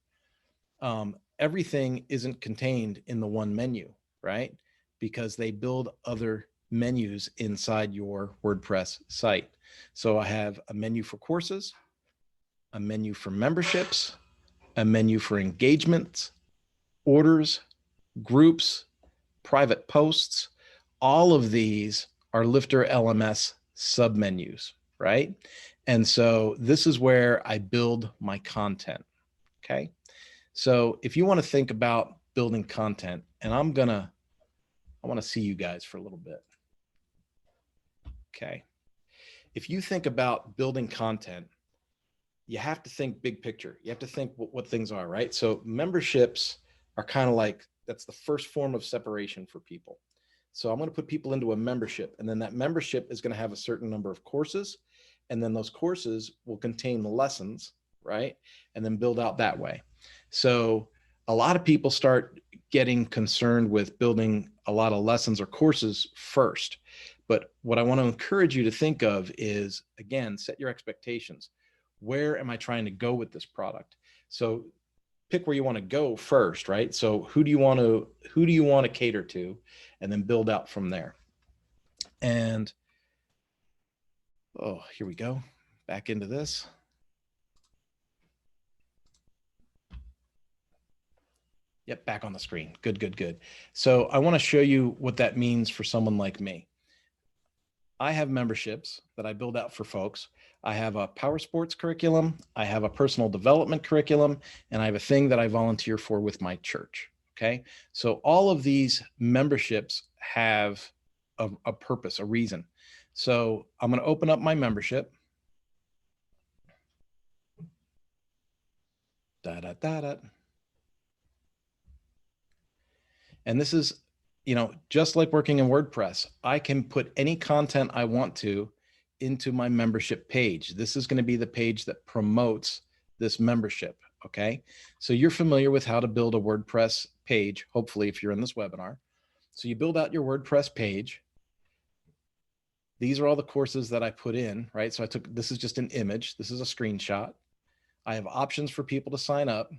Everything isn't contained in the one menu, right? Because they build other menus inside your WordPress site. So I have a menu for courses, a menu for memberships, a menu for engagements, orders, groups, private posts. All of these are Lifter LMS submenus, right? And so this is where I build my content, okay? So if you want to think about building content, and I want to see you guys for a little bit. Okay. If you think about building content, you have to think big picture. You have to think what things are, right? So memberships are kind of like, that's the first form of separation for people. So I'm going to put people into a membership, and then that membership is going to have a certain number of courses. And then those courses will contain lessons, right? And then build out that way. So a lot of people start getting concerned with building a lot of lessons or courses first. But what I want to encourage you to think of is, again, set your expectations. Where am I trying to go with this product? So pick where you want to go first, right? So who do you want to cater to, and then build out from there. And oh, here we go. Back into this. Yep, back on the screen. Good, good, good. So I want to show you what that means for someone like me. I have memberships that I build out for folks. I have a power sports curriculum, I have a personal development curriculum, and I have a thing that I volunteer for with my church. Okay. So all of these memberships have a purpose, a reason. So I'm going to open up my membership. And this is, just like working in WordPress, I can put any content I want to into my membership page. This is going to be the page that promotes this membership. Okay. So you're familiar with how to build a WordPress page, hopefully, if you're in this webinar. So you build out your WordPress page. These are all the courses that I put in, right? So this is just an image. This is a screenshot. I have options for people to sign up.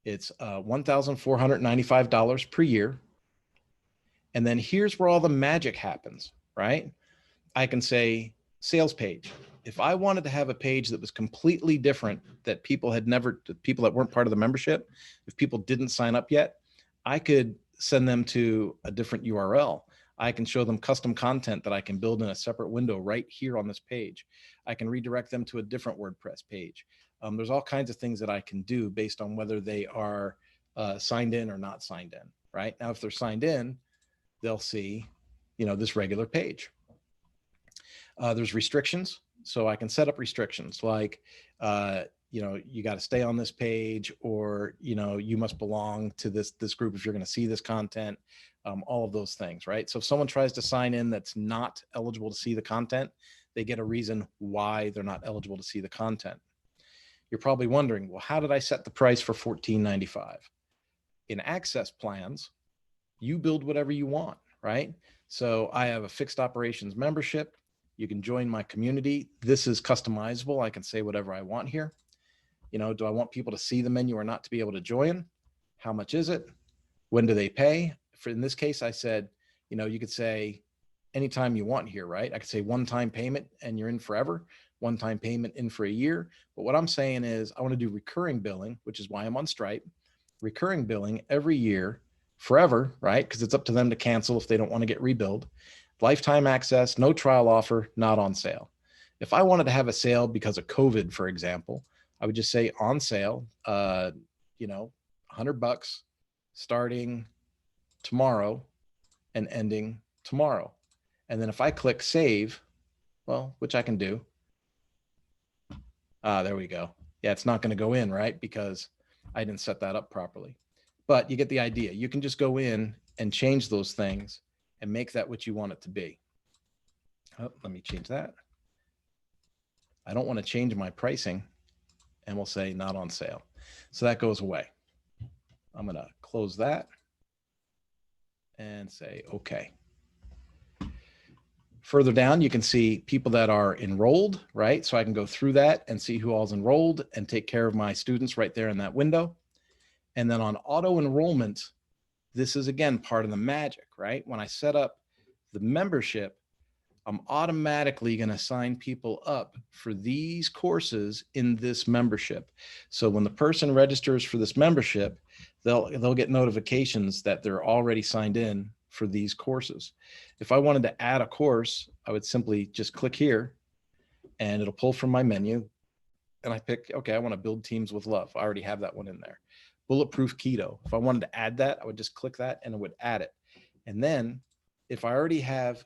It's $1,495 per year. And then here's where all the magic happens, right? I can say sales page. If I wanted to have a page that was completely different, that people that weren't part of the membership, if people didn't sign up yet, I could send them to a different URL. I can show them custom content that I can build in a separate window right here on this page. I can redirect them to a different WordPress page. There's all kinds of things that I can do based on whether they are signed in or not signed in, right? Now, if they're signed in, they'll see, this regular page. There's restrictions. So I can set up restrictions like, you got to stay on this page, or, you must belong to this group if you're going to see this content, all of those things, right? So if someone tries to sign in that's not eligible to see the content, they get a reason why they're not eligible to see the content. You're probably wondering, well, how did I set the price for $14.95? In access plans, you build whatever you want, right? So I have a fixed operations membership. You can join my community. This is customizable. I can say whatever I want here. Do I want people to see the menu or not to be able to join? How much is it? When do they pay? In this case, I said, you could say anytime you want here, right? I could say one-time payment and you're in forever, one-time payment in for a year. But what I'm saying is I want to do recurring billing, which is why I'm on Stripe, recurring billing every year forever, right? Because it's up to them to cancel if they don't want to get rebilled. Lifetime access, no trial offer, not on sale. If I wanted to have a sale because of COVID, for example, I would just say on sale, $100 starting tomorrow and ending tomorrow. And then if I click save, well, which I can do. There we go. Yeah, it's not going to go in, right? Because I didn't set that up properly. But you get the idea. You can just go in and change those things and make that what you want it to be. Oh, let me change that. I don't want to change my pricing, and we'll say not on sale. So that goes away. I'm going to close that and say, okay. Further down, you can see people that are enrolled, right? So I can go through that and see who all's enrolled and take care of my students right there in that window. And then on auto enrollment, this is again part of the magic, right? When I set up the membership, I'm automatically going to sign people up for these courses in this membership. So when the person registers for this membership, they'll get notifications that they're already signed in for these courses. If I wanted to add a course, I would simply just click here and it'll pull from my menu. And I pick, okay, I want to build teams with love. I already have that one in there. Bulletproof keto. If I wanted to add that, I would just click that and it would add it. And then if I already have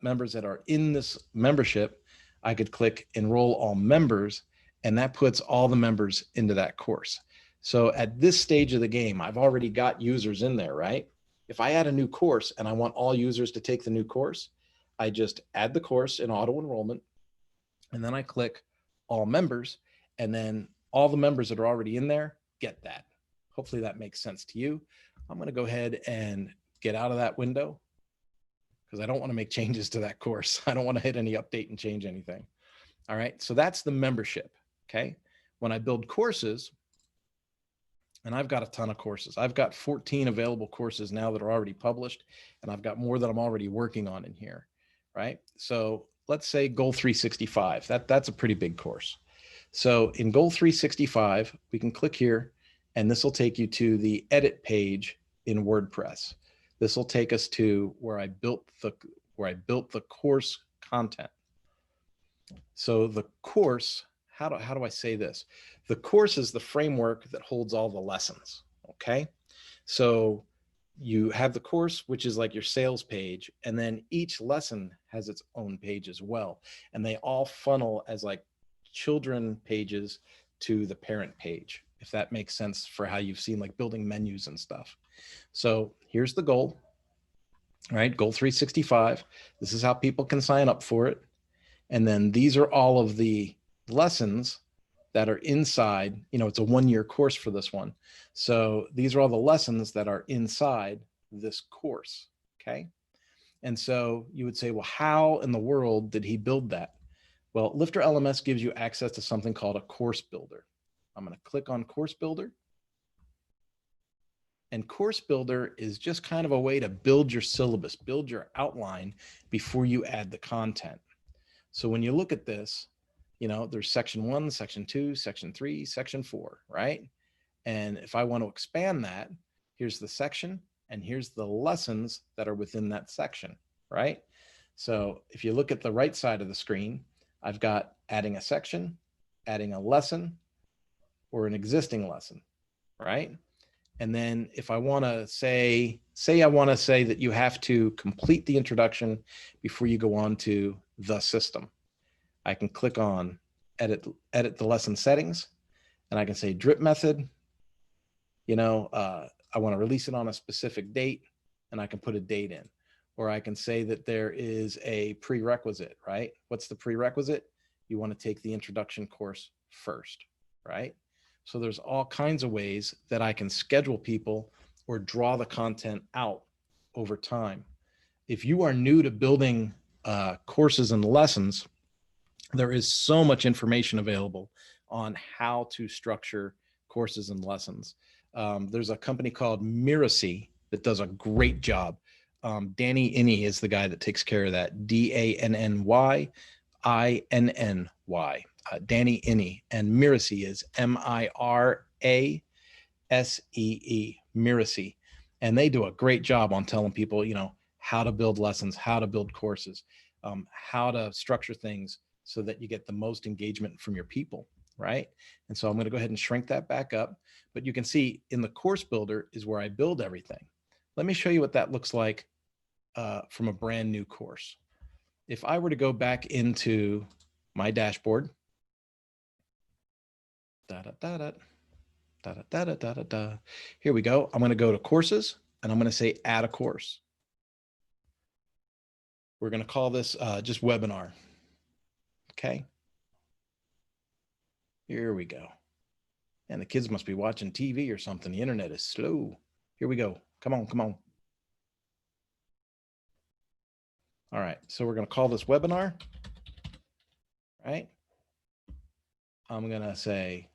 members that are in this membership, I could click enroll all members, and that puts all the members into that course. So at this stage of the game, I've already got users in there, right? If I add a new course and I want all users to take the new course, I just add the course in auto enrollment, and then I click all members, And then all the members that are already in there get that. Hopefully that makes sense to you. I'm going to go ahead and get out of that window because I don't want to make changes to that course. I don't want to hit any update and change anything. All right, so that's the membership, okay? When I build courses, and I've got a ton of courses. I've got 14 available courses now that are already published, and I've got more that I'm already working on in here, right? So let's say Goal 365, that's a pretty big course. So in Goal 365, we can click here, and this will take you to the edit page in WordPress. This will take us to where I built the course content. So the course, how do I say this? The course is the framework that holds all the lessons, okay? So you have the course, which is like your sales page, and then each lesson has its own page as well. And they all funnel as like children pages to the parent page, if that makes sense for how you've seen like building menus and stuff. So here's the goal, right? Goal 365. This is how people can sign up for it. And then these are all of the lessons that are inside, it's a 1-year course for this one. So these are all the lessons that are inside this course, okay? And so you would say, well, how in the world did he build that? Well, Lifter LMS gives you access to something called a course builder. I'm going to click on course builder. And course builder is just kind of a way to build your syllabus, build your outline before you add the content. So when you look at this, there's section 1, section 2, section 3, section 4, right? And if I want to expand that, here's the section and here's the lessons that are within that section, right? So if you look at the right side of the screen, I've got adding a section, adding a lesson, or an existing lesson, right? And then if I want to say I want to say that you have to complete the introduction before you go on to the system, I can click on edit the lesson settings, and I can say drip method. I want to release it on a specific date, and I can put a date in. Or I can say that there is a prerequisite, right? What's the prerequisite? You want to take the introduction course first, right? So there's all kinds of ways that I can schedule people or draw the content out over time. If you are new to building courses and lessons, there is so much information available on how to structure courses and lessons. There's a company called Miracy that does a great job. Danny Inney is the guy that takes care of that. DANNYINNY. Danny Inney, and Miracy is MIRASEE, Miracy. And they do a great job on telling people, how to build lessons, how to build courses, how to structure things so that you get the most engagement from your people, right? And so I'm going to go ahead and shrink that back up. But you can see in the course builder is where I build everything. Let me show you what that looks like from a brand new course. If I were to go back into my dashboard, here we go. I'm going to go to courses, and I'm going to say add a course. We're going to call this just webinar. Okay. Here we go. And the kids must be watching TV or something. The internet is slow. Here we go. Come on, come on. All right. So we're going to call this webinar. Right. I'm going to say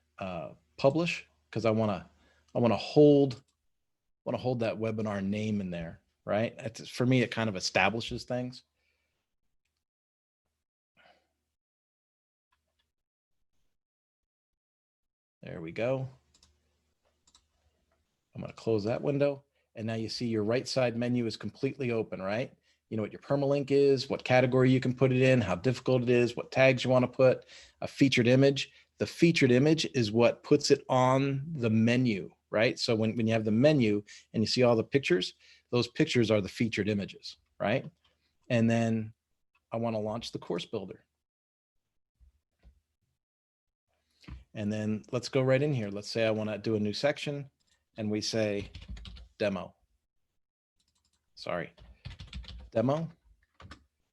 publish because I want to hold that webinar name in there. Right. For me, it kind of establishes things. There we go. I'm going to close that window. And now you see your right side menu is completely open, right? You know what your permalink is, what category you can put it in, how difficult it is, what tags you want to put, a featured image. The featured image is what puts it on the menu, right? So when you have the menu and you see all the pictures, those pictures are the featured images, right? And then I want to launch the course builder. And then let's go right in here. Let's say I want to do a new section and we say demo. Sorry, demo,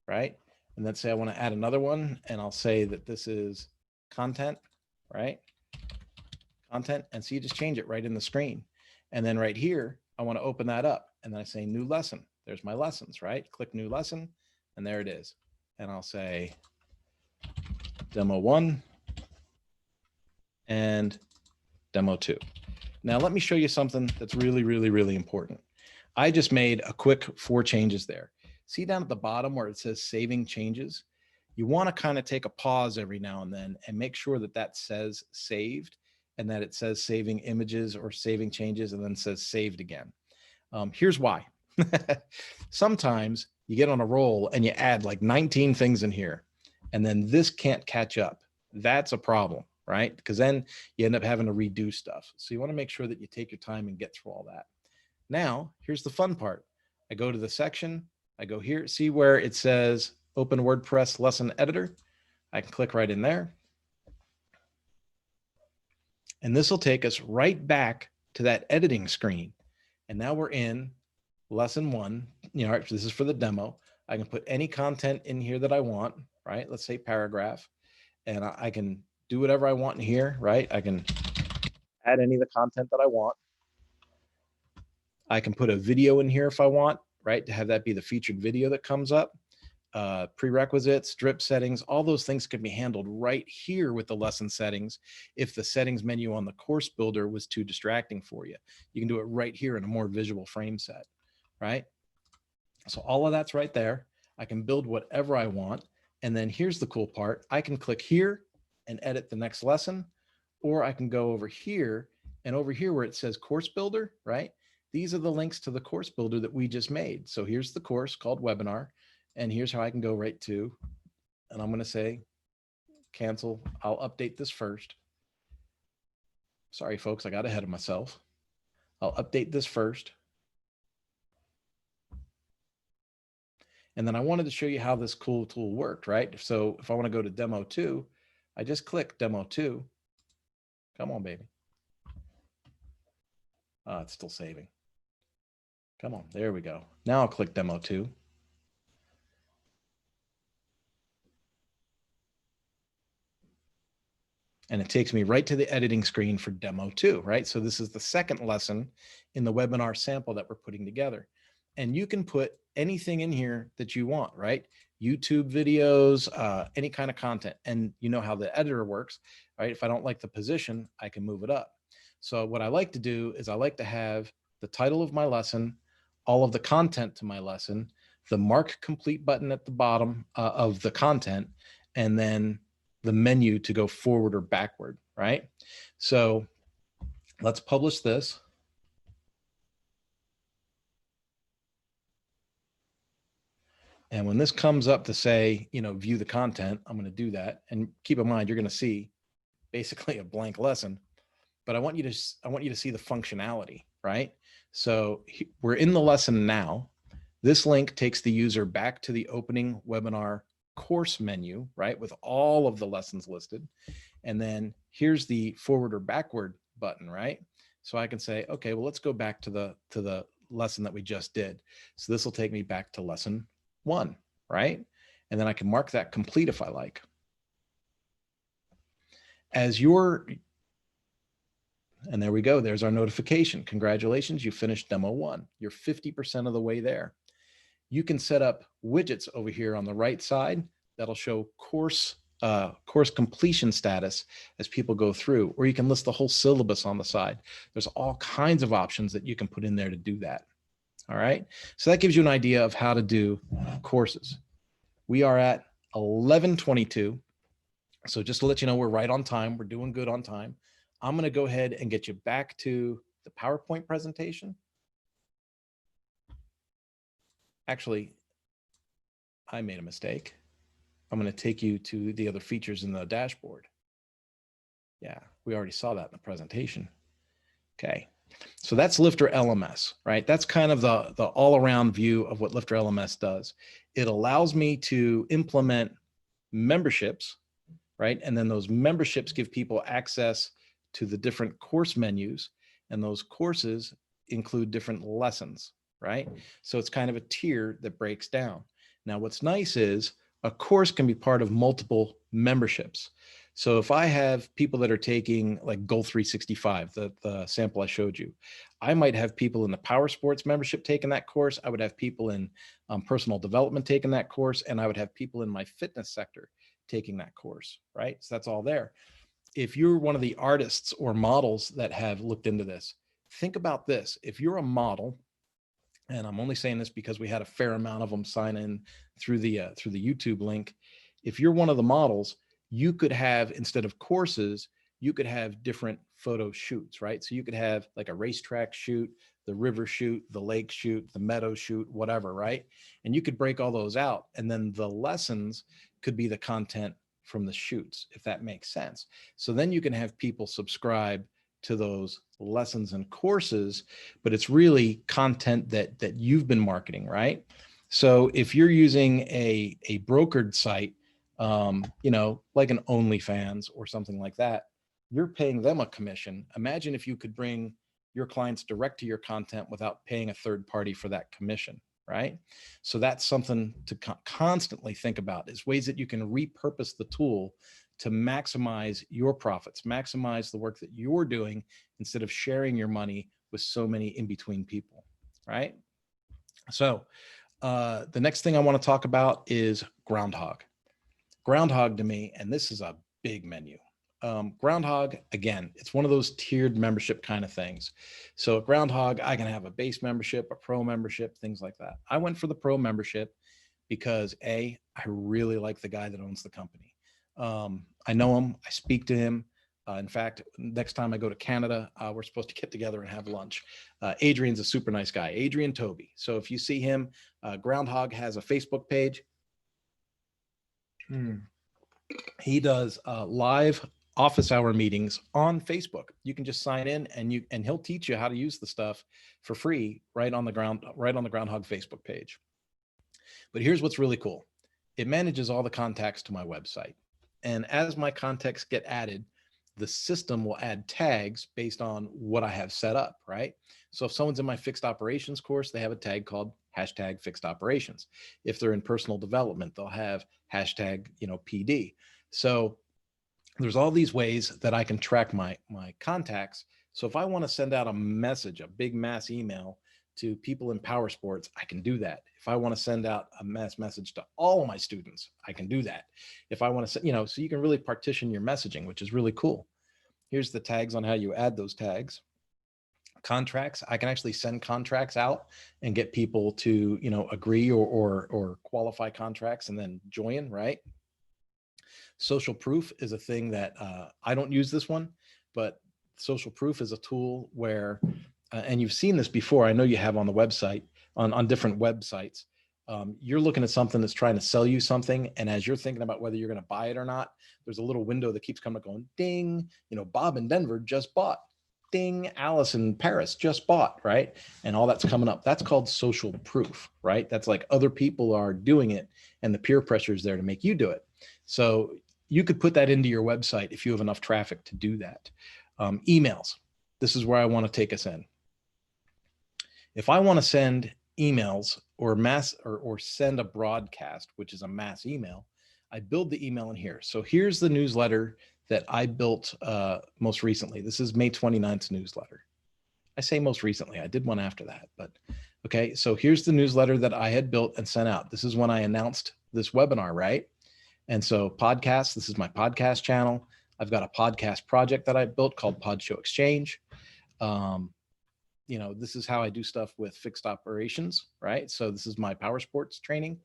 right? And let's say I want to add another one and I'll say that this is content right? Content, and so you just change it right in the screen. And then right here, I want to open that up, and then I say new lesson. There's my lessons, right? Click new lesson, and there it is. And I'll say demo 1 and demo 2. Now let me show you something that's really, really, really important. I just made a quick 4 changes there. See down at the bottom where it says saving changes? You want to kind of take a pause every now and then and make sure that that says saved, and that it says saving images or saving changes and then says saved again. Here's why. Sometimes you get on a roll and you add like 19 things in here, and then this can't catch up. That's a problem, right? Because then you end up having to redo stuff. So you want to make sure that you take your time and get through all that. Now, here's the fun part. I go to the section, I go here, see where it says Open WordPress Lesson Editor. I can click right in there. And this will take us right back to that editing screen. And now we're in lesson 1. You know, this is for the demo. I can put any content in here that I want, right? Let's say paragraph, and I can do whatever I want in here, right? I can add any of the content that I want. I can put a video in here if I want, right? To have that be the featured video that comes up. Prerequisites, drip settings, all those things can be handled right here with the lesson settings. If the settings menu on the course builder was too distracting for you, you can do it right here in a more visual frame set, right? So all of that's right there. I can build whatever I want. And then here's the cool part. I can click here and edit the next lesson, or I can go over here, and over here where it says course builder, right? These are the links to the course builder that we just made. So here's the course called webinar. And here's how I can go right to, and I'm going to say cancel. I'll update this first. Sorry, folks, I got ahead of myself. I'll update this first. And then I wanted to show you how this cool tool worked, right? So if I want to go to demo 2, I just click demo 2. Come on, baby. It's still saving. Come on, there we go. Now I'll click demo 2. And it takes me right to the editing screen for demo 2, right? So this is the second lesson in the webinar sample that we're putting together. And you can put anything in here that you want, right? YouTube videos, any kind of content. And you know how the editor works, right? If I don't like the position, I can move it up. So what I like to do is I like to have the title of my lesson, all of the content to my lesson, the mark complete button at the bottom of the content, and then the menu to go forward or backward, right? So let's publish this. And when this comes up to say, you know, view the content, I'm going to do that. And keep in mind, you're going to see basically a blank lesson, but I want you to see the functionality, right? So we're in the lesson now. This link takes the user back to the opening webinar course menu, right, with all of the lessons listed. And then here's the forward or backward button, right? So I can say, okay, well, let's go back to the lesson that we just did. So this will take me back to lesson 1, right? And then I can mark that complete if I like. And there we go. There's our notification. Congratulations, you finished demo 1. You're 50% of the way there. You can set up widgets over here on the right side that'll show course completion status as people go through, or you can list the whole syllabus on the side. There's all kinds of options that you can put in there to do that. All right. So that gives you an idea of how to do courses. We are at 11:22. So just to let you know, we're right on time. We're doing good on time. I'm going to go ahead and get you back to the PowerPoint presentation. Actually, I made a mistake. I'm going to take you to the other features in the dashboard. Yeah, we already saw that in the presentation. Okay, so that's Lifter LMS, right? That's kind of the all-around view of what Lifter LMS does. It allows me to implement memberships, right? And then those memberships give people access to the different course menus, and those courses include different lessons, right? So it's kind of a tier that breaks down. Now, what's nice is a course can be part of multiple memberships. So if I have people that are taking like Goal 365, the sample I showed you, I might have people in the power sports membership taking that course. I would have people in personal development taking that course, and I would have people in my fitness sector taking that course, right? So that's all there. If you're one of the artists or models that have looked into this, think about this. If you're a model, and I'm only saying this because we had a fair amount of them sign in through the YouTube link. If you're one of the models, you could have, instead of courses, you could have different photo shoots, right? So you could have like a racetrack shoot, the river shoot, the lake shoot, the meadow shoot, whatever, right? And you could break all those out, and then the lessons could be the content from the shoots, if that makes sense. So then you can have people subscribe to those lessons and courses, but it's really content that you've been marketing, right? So if you're using a brokered site, like an OnlyFans or something like that, you're paying them a commission. Imagine if you could bring your clients direct to your content without paying a third party for that commission, right? So that's something to constantly think about, is ways that you can repurpose the tool to maximize your profits, maximize the work that you're doing, instead of sharing your money with so many in between people, right? So the next thing I want to talk about is Groundhogg. Groundhogg to me, and this is a big menu. Groundhogg, again, it's one of those tiered membership kind of things. So at Groundhogg, I can have a base membership, a pro membership, things like that. I went for the pro membership because I really like the guy that owns the company. I know him, I speak to him. In fact, next time I go to Canada, we're supposed to get together and have lunch. Adrian's a super nice guy, Adrian Toby. So if you see him, Groundhogg has a Facebook page. He does live office hour meetings on Facebook. You can just sign in, and he'll teach you how to use the stuff for free right on the Groundhogg Facebook page. But here's what's really cool. It manages all the contacts to my website. And as my contacts get added, the system will add tags based on what I have set up, right? So if someone's in my fixed operations course, they have a tag called hashtag fixed operations. If they're in personal development, they'll have hashtag, PD. So there's all these ways that I can track my contacts. So if I want to send out a message, a big mass email to people in power sports, I can do that. If I want to send out a mass message to all of my students, I can do that. If I want to, so you can really partition your messaging, which is really cool. Here's the tags on how you add those tags. Contracts, I can actually send contracts out and get people to, agree or qualify contracts and then join, right? Social proof is a thing that I don't use this one, but social proof is a tool where, and you've seen this before, I know you have on the website, on different websites. You're looking at something that's trying to sell you something, and as you're thinking about whether you're going to buy it or not, there's a little window that keeps coming up going, ding, Bob in Denver just bought. Ding, Alice in Paris just bought, right? And all that's coming up. That's called social proof, right? That's like other people are doing it, and the peer pressure is there to make you do it. So you could put that into your website if you have enough traffic to do that. Emails. This is where I want to take us in. If I want to send emails or send a broadcast, which is a mass email, I build the email in here. So here's the newsletter that I built most recently. This is May 29th newsletter. I say most recently, I did one after that, but okay. So here's the newsletter that I had built and sent out. This is when I announced this webinar, right? And so podcasts, this is my podcast channel. I've got a podcast project that I built called Pod Show Exchange. This is how I do stuff with fixed operations, right? So this is my power sports training.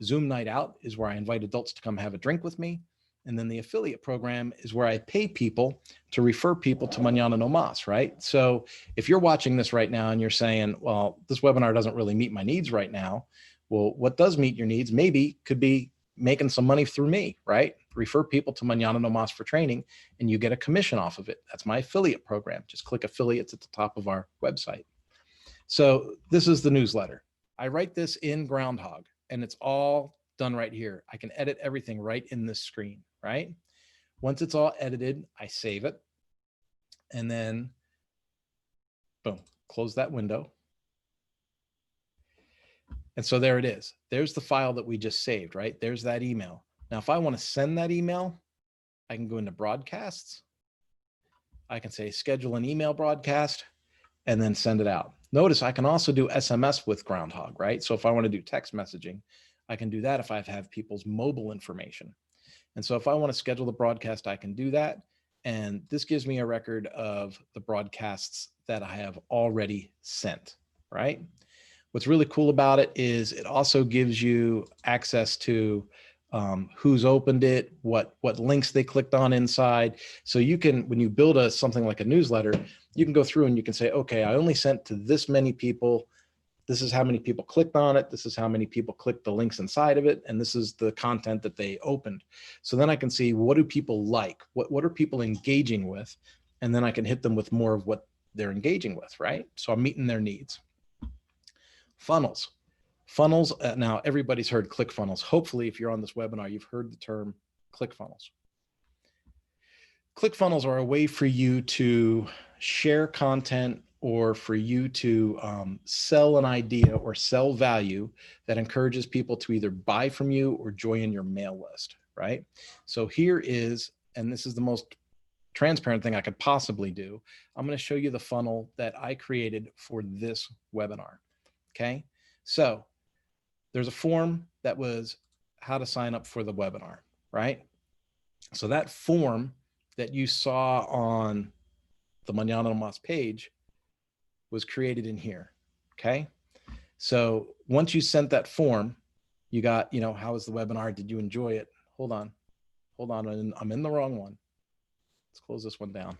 Zoom Night Out is where I invite adults to come have a drink with me. And then the affiliate program is where I pay people to refer people to Mañana no Mas, right? So if you're watching this right now and you're saying, well, this webinar doesn't really meet my needs right now. Well, what does meet your needs maybe could be making some money through me, right? Refer people to Mañana no Mas for training, and you get a commission off of it. That's my affiliate program. Just click affiliates at the top of our website. So this is the newsletter. I write this in Groundhogg, and it's all done right here. I can edit everything right in this screen, right? Once it's all edited, I save it, and then boom, close that window. And so there it is. There's the file that we just saved, right? There's that email. Now, if I want to send that email, I can go into broadcasts. I can say schedule an email broadcast and then send it out. Notice I can also do SMS with Groundhogg, right? So if I want to do text messaging, I can do that if I have people's mobile information. And so if I want to schedule the broadcast, I can do that. And this gives me a record of the broadcasts that I have already sent, right? What's really cool about it is it also gives you access to who's opened it, what links they clicked on inside. So you can, when you build something like a newsletter, you can go through and you can say, okay, I only sent to this many people. This is how many people clicked on it. This is how many people clicked the links inside of it. And this is the content that they opened. So then I can see, what do people like? What are people engaging with? And then I can hit them with more of what they're engaging with, right? So I'm meeting their needs. Funnels. Funnels, now everybody's heard ClickFunnels. Hopefully, if you're on this webinar, you've heard the term ClickFunnels. ClickFunnels are a way for you to share content or for you to sell an idea or sell value that encourages people to either buy from you or join your mail list, right? So here is, and this is the most transparent thing I could possibly do. I'm going to show you the funnel that I created for this webinar, okay? So there's a form that was how to sign up for the webinar, right? So that form that you saw on the Mañana no Mas page was created in here, okay? So once you sent that form, you got, you know, how was the webinar? Did you enjoy it? Hold on, I'm in the wrong one. Let's close this one down.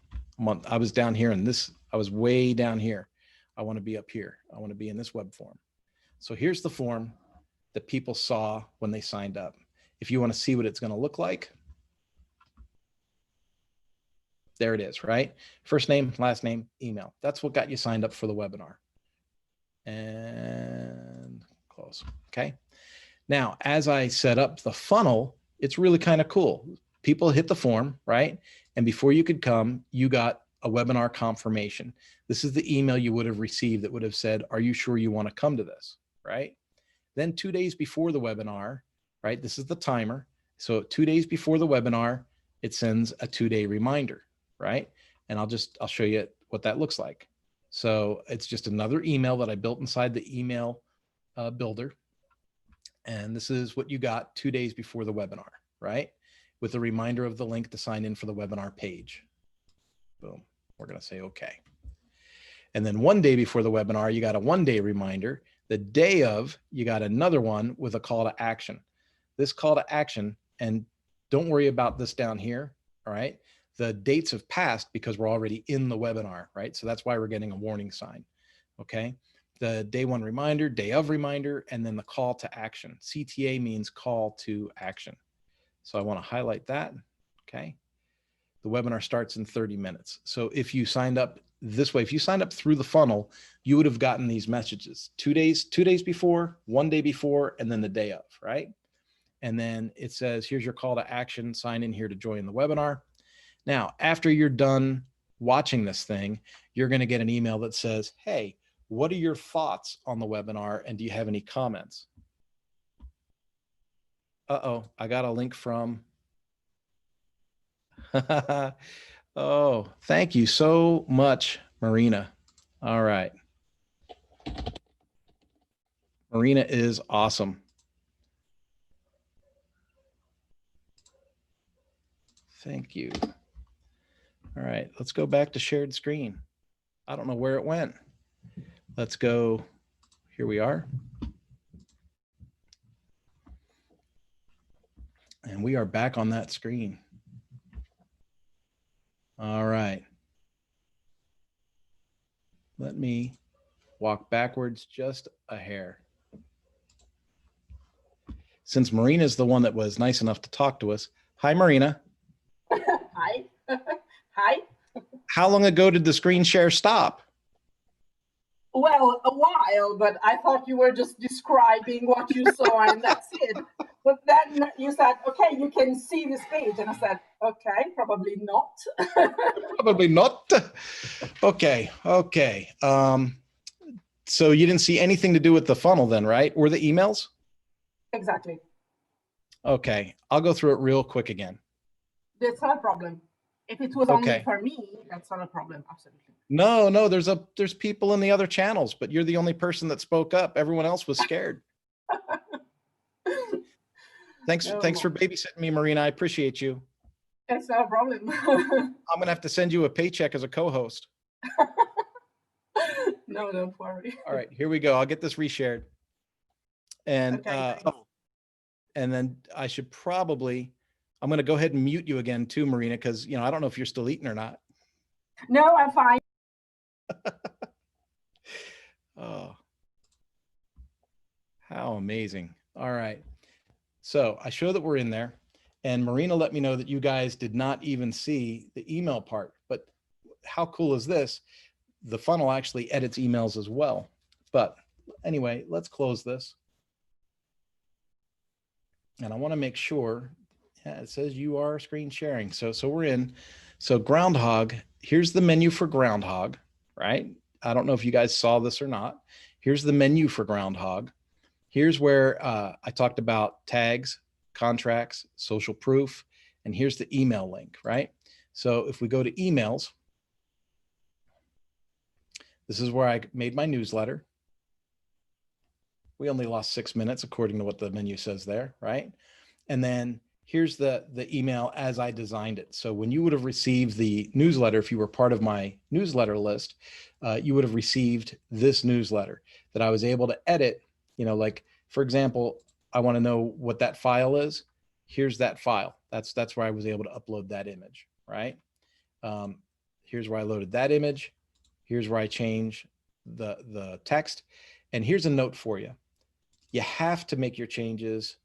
I was down here and I was way down here. I want to be up here. I want to be in this web form. So here's the form that people saw when they signed up. If you want to see what it's going to look like, there it is, right? First name, last name, email. That's what got you signed up for the webinar. And close, okay? Now, as I set up the funnel, it's really kind of cool. People hit the form, right? And before you could come, you got a webinar confirmation. This is the email you would have received that would have said, are you sure you want to come to this, right? Then 2 days before the webinar, right? This is the timer. So 2 days before the webinar, it sends a 2-day reminder, right? And I'll show you what that looks like. So it's just another email that I built inside the email builder. And this is what you got 2 days before the webinar, right? With a reminder of the link to sign in for the webinar page. Boom, we're gonna say okay. And then 1 day before the webinar, you got a 1-day reminder. The day of, you got another one with a call to action. This call to action, and don't worry about this down here, all right? The dates have passed because we're already in the webinar, right? So that's why we're getting a warning sign, okay? The day 1 reminder, day of reminder, and then the call to action. CTA means call to action. So I want to highlight that, okay? The webinar starts in 30 minutes. So if you signed up this way, if you signed up through the funnel, you would have gotten these messages 2 days before, 1 day before, and then the day of, right? And then it says, here's your call to action, sign in here to join the webinar. Now, after you're done watching this thing, you're going to get an email that says, hey, what are your thoughts on the webinar? And do you have any comments? Uh-oh, I got a link from, oh, thank you so much, Marina. All right. Marina is awesome. Thank you. All right, let's go back to shared screen. I don't know where it went. Let's go, here we are. And we are back on that screen. All right. Let me walk backwards just a hair. Since Marina is the one that was nice enough to talk to us. Hi, Marina. Hi. Hi. How long ago did the screen share stop? Well, a while, but I thought you were just describing what you saw and that's it. But then you said, okay, you can see this page. And I said, okay, probably not. Probably not. Okay, okay. So you didn't see anything to do with the funnel then, right? Or the emails? Exactly. Okay, I'll go through it real quick again. That's not a problem. If it was only Okay. for me, that's not a problem. Absolutely. No, there's people in the other channels, but you're the only person that spoke up. Everyone else was scared. Thanks for babysitting me, Marina. I appreciate you. That's not a problem. I'm gonna have to send you a paycheck as a co-host. No, don't worry. All right, here we go. I'll get this reshared. And Okay, and then I should probably, I'm gonna go ahead and mute you again too, Marina, because I don't know if you're still eating or not. no, I'm fine. Oh, how amazing. All right. So I show that we're in there, and Marina let me know that you guys did not even see the email part, but how cool is this? The funnel actually edits emails as well. But anyway, let's close this. And I want to make sure, yeah, it says you are screen sharing. So we're in. So Groundhogg, here's the menu for Groundhogg, right? I don't know if you guys saw this or not. Here's the menu for Groundhogg. Here's where I talked about tags, contracts, social proof, and here's the email link, right? So if we go to emails, this is where I made my newsletter. We only lost 6 minutes according to what the menu says there, right? And then here's the email as I designed it. So when you would have received the newsletter, if you were part of my newsletter list, you would have received this newsletter that I was able to edit. Like, for example, I want to know what that file is. Here's that file. That's where I was able to upload that image, right? Here's where I loaded that image. Here's where I change the text. And here's a note for you. You have to make your changes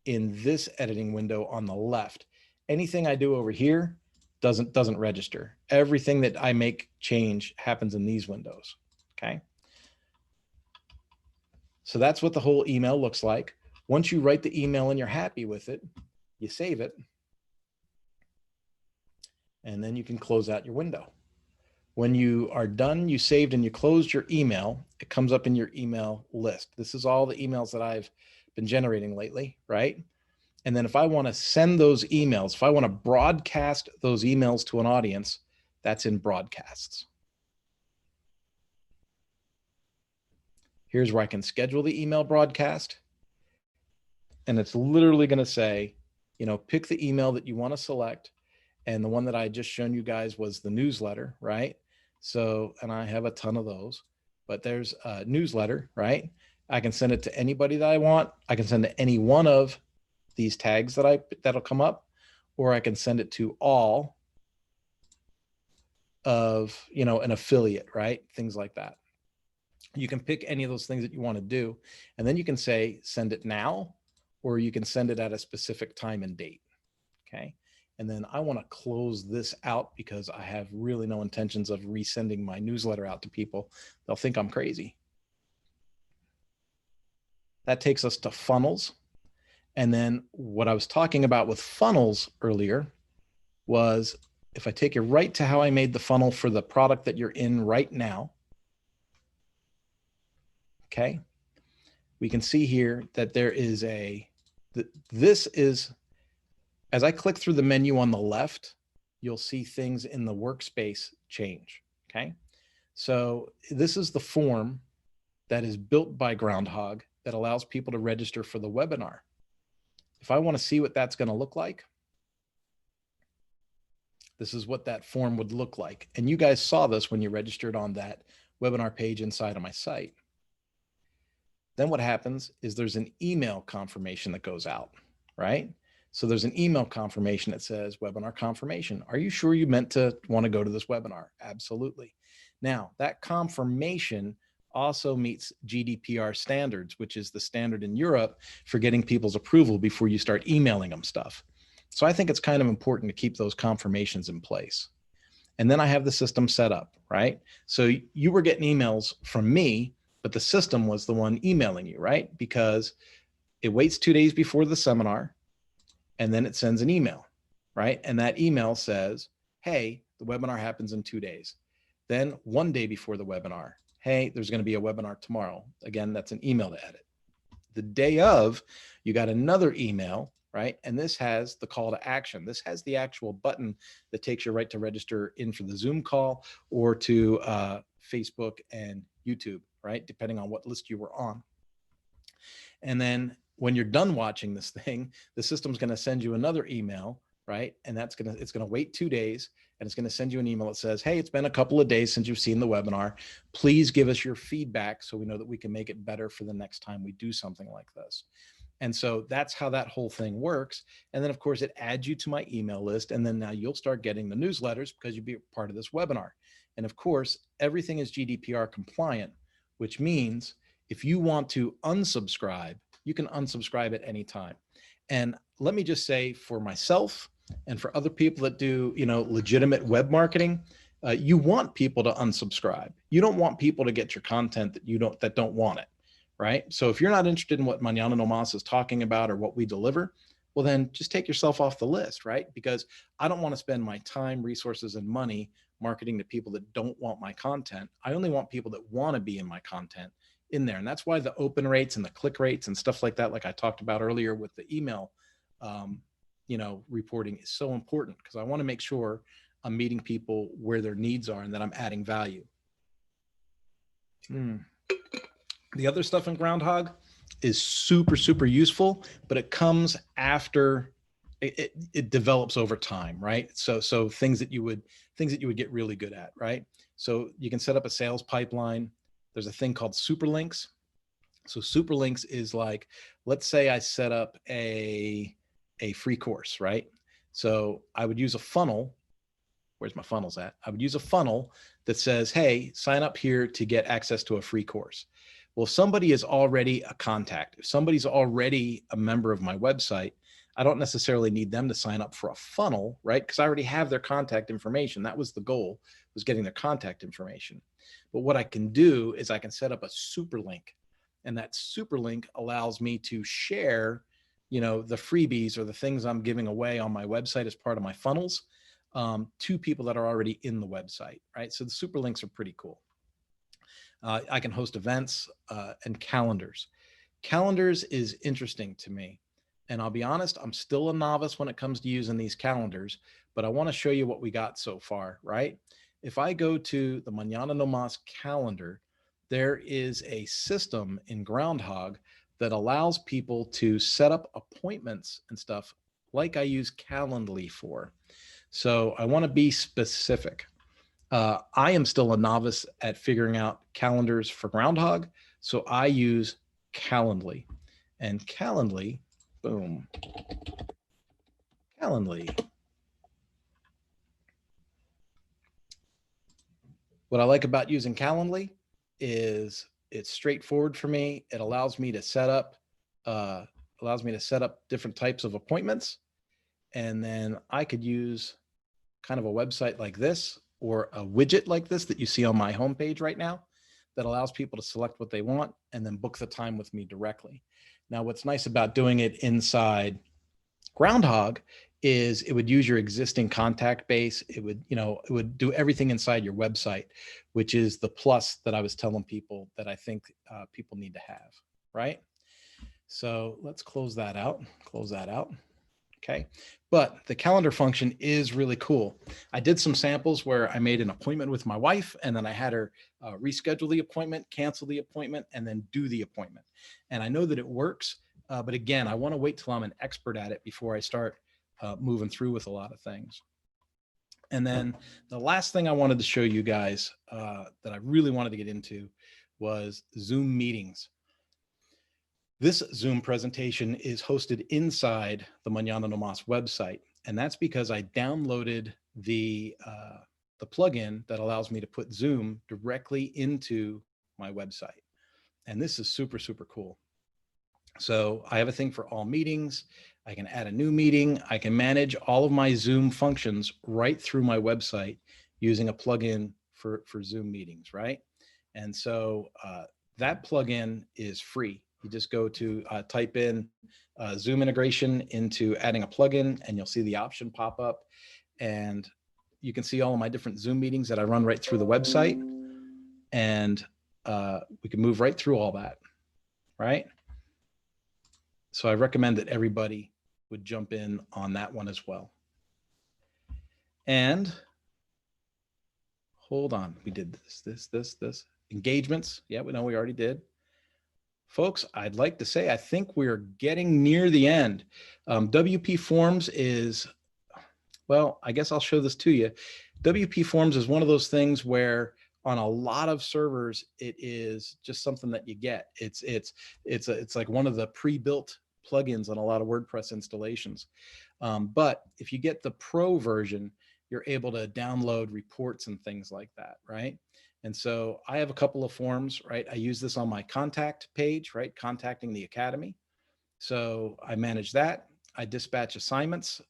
in this editing window on the left. Anything I do over here doesn't register. Everything that I make change happens in these windows, okay? So that's what the whole email looks like. Once you write the email and you're happy with it, you save it, and then you can close out your window. When you are done, you saved and you closed your email, it comes up in your email list. This is all the emails that I've been generating lately, right? And then if I want to send those emails, if I want to broadcast those emails to an audience, that's in broadcasts. Here's where I can schedule the email broadcast. And it's literally going to say, pick the email that you want to select. And the one that I just shown you guys was the newsletter, right? So, and I have a ton of those, but there's a newsletter, right? I can send it to anybody that I want. I can send it to any one of these tags that'll come up, or I can send it to all of, an affiliate, right? Things like that. You can pick any of those things that you want to do, and then you can say, send it now, or you can send it at a specific time and date, okay? And then I want to close this out because I have really no intentions of resending my newsletter out to people. They'll think I'm crazy. That takes us to funnels. And then what I was talking about with funnels earlier was if I take you right to how I made the funnel for the product that you're in right now, okay, we can see here that there is this is, as I click through the menu on the left, you'll see things in the workspace change, okay? So this is the form that is built by Groundhogg that allows people to register for the webinar. If I want to see what that's going to look like, this is what that form would look like. And you guys saw this when you registered on that webinar page inside of my site. Then what happens is there's an email confirmation that goes out, right? So there's an email confirmation that says webinar confirmation. Are you sure you meant to want to go to this webinar? Absolutely. Now that confirmation also meets GDPR standards, which is the standard in Europe for getting people's approval before you start emailing them stuff. So I think it's kind of important to keep those confirmations in place. And then I have the system set up, right? So you were getting emails from me, but the system was the one emailing you, right? Because it waits 2 days before the seminar, and then it sends an email, right? And that email says, hey, the webinar happens in 2 days. Then 1 day before the webinar, hey, there's going to be a webinar tomorrow. Again, that's an email to edit. The day of, you got another email, right? And this has the call to action. This has the actual button that takes you right to register in for the Zoom call or to Facebook and YouTube, right? Depending on what list you were on. And then when you're done watching this thing, the system's going to send you another email, right? And it's going to wait 2 days, and it's going to send you an email that says, hey, it's been a couple of days since you've seen the webinar. Please give us your feedback so we know that we can make it better for the next time we do something like this. And so that's how that whole thing works. And then of course it adds you to my email list. And then now you'll start getting the newsletters because you'll be part of this webinar. And of course, everything is GDPR compliant, which means if you want to unsubscribe, you can unsubscribe at any time. And let me just say, for myself and for other people that do, legitimate web marketing, you want people to unsubscribe. You don't want people to get your content that don't want it, right? So if you're not interested in what Mañana No Mas is talking about or what we deliver, well, then just take yourself off the list, right? Because I don't want to spend my time, resources, and money marketing to people that don't want my content. I only want people that want to be in my content in there. And that's why the open rates and the click rates and stuff like that, like I talked about earlier with the email, reporting is so important, because I want to make sure I'm meeting people where their needs are and that I'm adding value. The other stuff in Groundhogg is super, super useful, but it comes after it develops over time, right? So things that you would get really good at, right? So you can set up a sales pipeline. There's a thing called super links. So super links is like, let's say I set up a free course, right? So I would use a funnel. Where's my funnels at? I would use a funnel that says, hey, sign up here to get access to a free course. Well, if somebody is already a contact, if somebody's already a member of my website, I don't necessarily need them to sign up for a funnel, right? Because I already have their contact information. That was the goal, was getting their contact information. But what I can do is I can set up a super link, and that super link allows me to share, the freebies or the things I'm giving away on my website as part of my funnels to people that are already in the website, right? So the super links are pretty cool. I can host events and calendars. Calendars is interesting to me. And I'll be honest, I'm still a novice when it comes to using these calendars, but I want to show you what we got so far, right? If I go to the Mañana No Mas calendar, there is a system in Groundhogg that allows people to set up appointments and stuff like I use Calendly for. So I want to be specific. I am still a novice at figuring out calendars for Groundhogg, so I use Calendly. And Calendly, boom, Calendly. What I like about using Calendly is it's straightforward for me. It allows me to set up different types of appointments, and then I could use kind of a website like this or a widget like this that you see on my homepage right now that allows people to select what they want and then book the time with me directly. Now, what's nice about doing it inside Groundhogg is it would use your existing contact base. It would do everything inside your website, which is the plus that I was telling people that I think people need to have, right? So let's close that out. Okay. But the calendar function is really cool. I did some samples where I made an appointment with my wife, and then I had her reschedule the appointment, cancel the appointment, and then do the appointment. And I know that it works. But again, I want to wait till I'm an expert at it before I start moving through with a lot of things. And then the last thing I wanted to show you guys that I really wanted to get into was Zoom meetings. This Zoom presentation is hosted inside the Mañana No Mas website, and that's because I downloaded the plugin that allows me to put Zoom directly into my website. And this is super, super cool. So I have a thing for all meetings. I can add a new meeting. I can manage all of my Zoom functions right through my website using a plugin for Zoom meetings, right? And so that plugin is free. You just go to type in Zoom integration into adding a plugin, and you'll see the option pop up. And you can see all of my different Zoom meetings that I run right through the website. And we can move right through all that, right? So I recommend that everybody would jump in on that one as well. And hold on, we did this. Engagements, yeah, we know we already did. Folks, I'd like to say, I think we're getting near the end. WP Forms is, well, I guess I'll show this to you. WP Forms is one of those things where on a lot of servers, it is just something that you get. It's like one of the pre-built plugins on a lot of WordPress installations. But if you get the pro version, you're able to download reports and things like that, right? And so I have a couple of forms, right? I use this on my contact page, right? Contacting the Academy. So I manage that. I dispatch assignments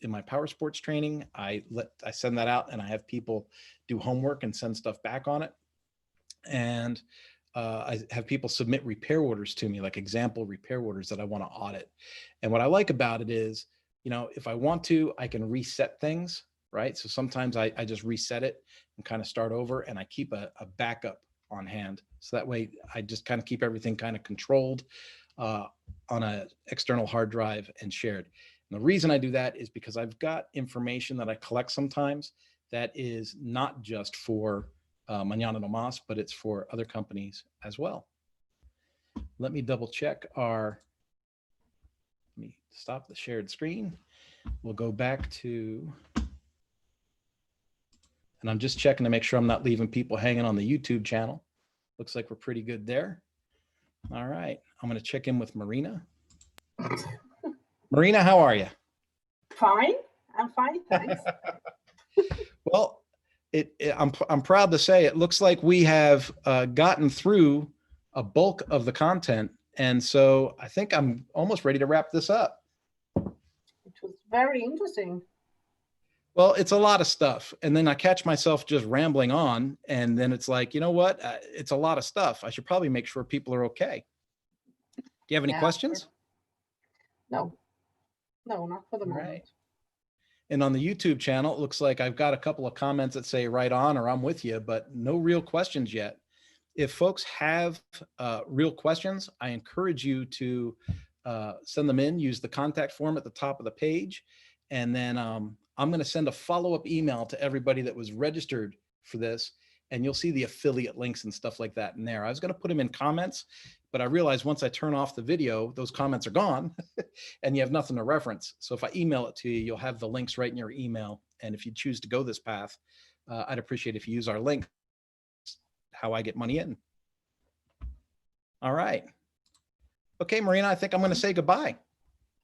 in my power sports training. I send that out and I have people do homework and send stuff back on it. And I have people submit repair orders to me, like example repair orders that I want to audit. And what I like about it is, you know, if I want to, I can reset things, right? So sometimes I just reset it and kind of start over, and I keep a backup on hand. So that way I just kind of keep everything kind of controlled on an external hard drive and shared. And the reason I do that is because I've got information that I collect sometimes that is not just for Mañana no Mas, but it's for other companies as well. Let me double check let me stop the shared screen. We'll go back to, and I'm just checking to make sure I'm not leaving people hanging on the YouTube channel. Looks like we're pretty good there. All right, I'm going to check in with Marina. Marina, how are you? Fine, I'm fine, thanks. Well, I'm proud to say it looks like we have gotten through a bulk of the content. And so I think I'm almost ready to wrap this up. It was very interesting. Well, it's a lot of stuff. And then I catch myself just rambling on. And then it's like, you know what? It's a lot of stuff. I should probably make sure people are okay. Do you have any questions? No, not for the moment. Right. And on the YouTube channel, it looks like I've got a couple of comments that say right on or I'm with you, but no real questions yet. If folks have real questions, I encourage you to send them in, use the contact form at the top of the page. And then I'm going to send a follow-up email to everybody that was registered for this. And you'll see the affiliate links and stuff like that in there. I was going to put them in comments, but I realized once I turn off the video, those comments are gone and you have nothing to reference. So if I email it to you, you'll have the links right in your email. And if you choose to go this path, I'd appreciate if you use our link, how I get money in. All right. Okay, Marina, I think I'm going to say goodbye.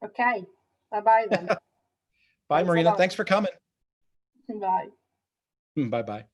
Okay. Bye-bye then. Bye, Marina. Thanks for coming. Bye. Bye-bye.